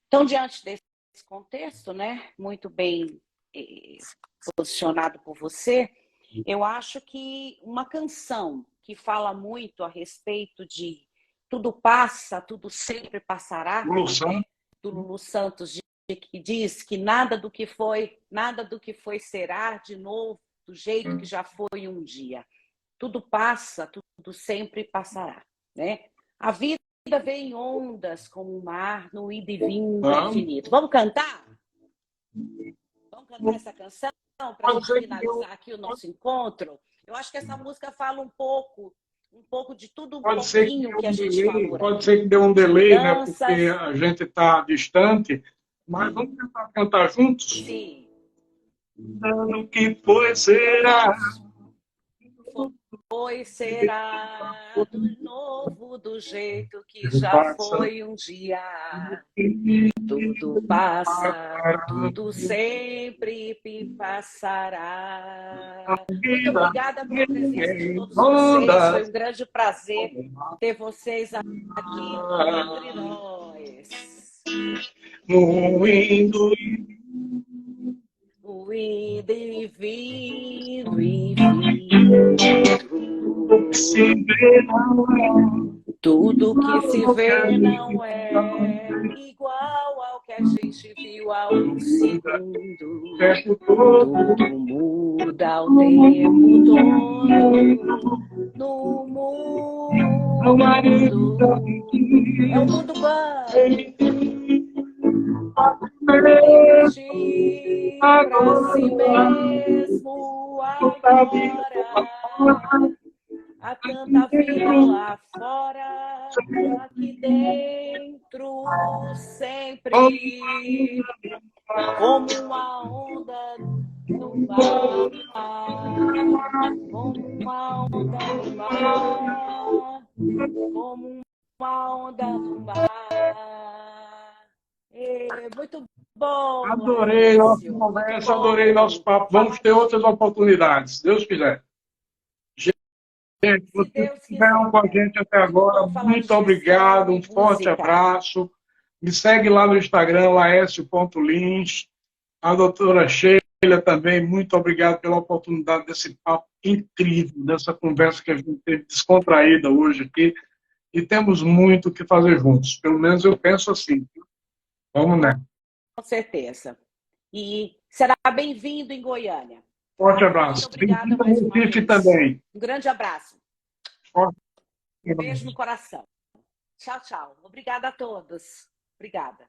Então, diante desse contexto, né, muito bem posicionado por você, eu acho que uma canção que fala muito a respeito de tudo passa, tudo sempre passará, do Lulu Santos, que diz que nada do que foi será de novo do jeito que já foi um dia. Tudo passa, tudo sempre passará, né? A vida vem em ondas como o mar, no ida e vinda infinito. Vamos cantar? Vamos cantar essa canção para a gente finalizar aqui o nosso encontro? Eu acho que essa música fala um pouco de tudo, pouquinho que a gente falou.
Pode ser que dê um delay, né? Porque a gente está distante, mas vamos tentar cantar juntos?
Sim.
O que foi será?
Foi será do novo do jeito que já foi um dia. Tudo passa, tudo sempre passará. Muito obrigada pela presença de todos vocês. Foi um grande prazer ter vocês aqui entre nós.
No indo
e vindo e vindo.
se vê não é
Tudo que se vê não é igual ao que a gente viu há um segundo.
tempo todo.
Tudo muda o tempo todo no mundo. É o mundo bom. Perdi pra si mesmo agora. Há tanta vida lá fora, aqui dentro sempre, como uma onda no mar, como uma onda no mar, como uma onda no mar. Muito bom.
Adorei nossa conversa, adorei nosso papo. Vamos ter outras oportunidades, se Deus quiser. Gente, vocês estiveram com a gente até agora, muito obrigado, um forte abraço. Me segue lá no Instagram, laércio.lins. A doutora Sheila também, muito obrigado pela oportunidade desse papo incrível, dessa conversa que a gente teve descontraída hoje aqui. E temos muito o que fazer juntos, pelo menos eu penso assim. Vamos, né?
Com certeza. E será bem-vindo em Goiânia.
Forte abraço.
Muito obrigada mais uma vez.
Também.
Um grande abraço.
Forte.
Beijo no coração. Tchau, tchau. Obrigada a todos. Obrigada.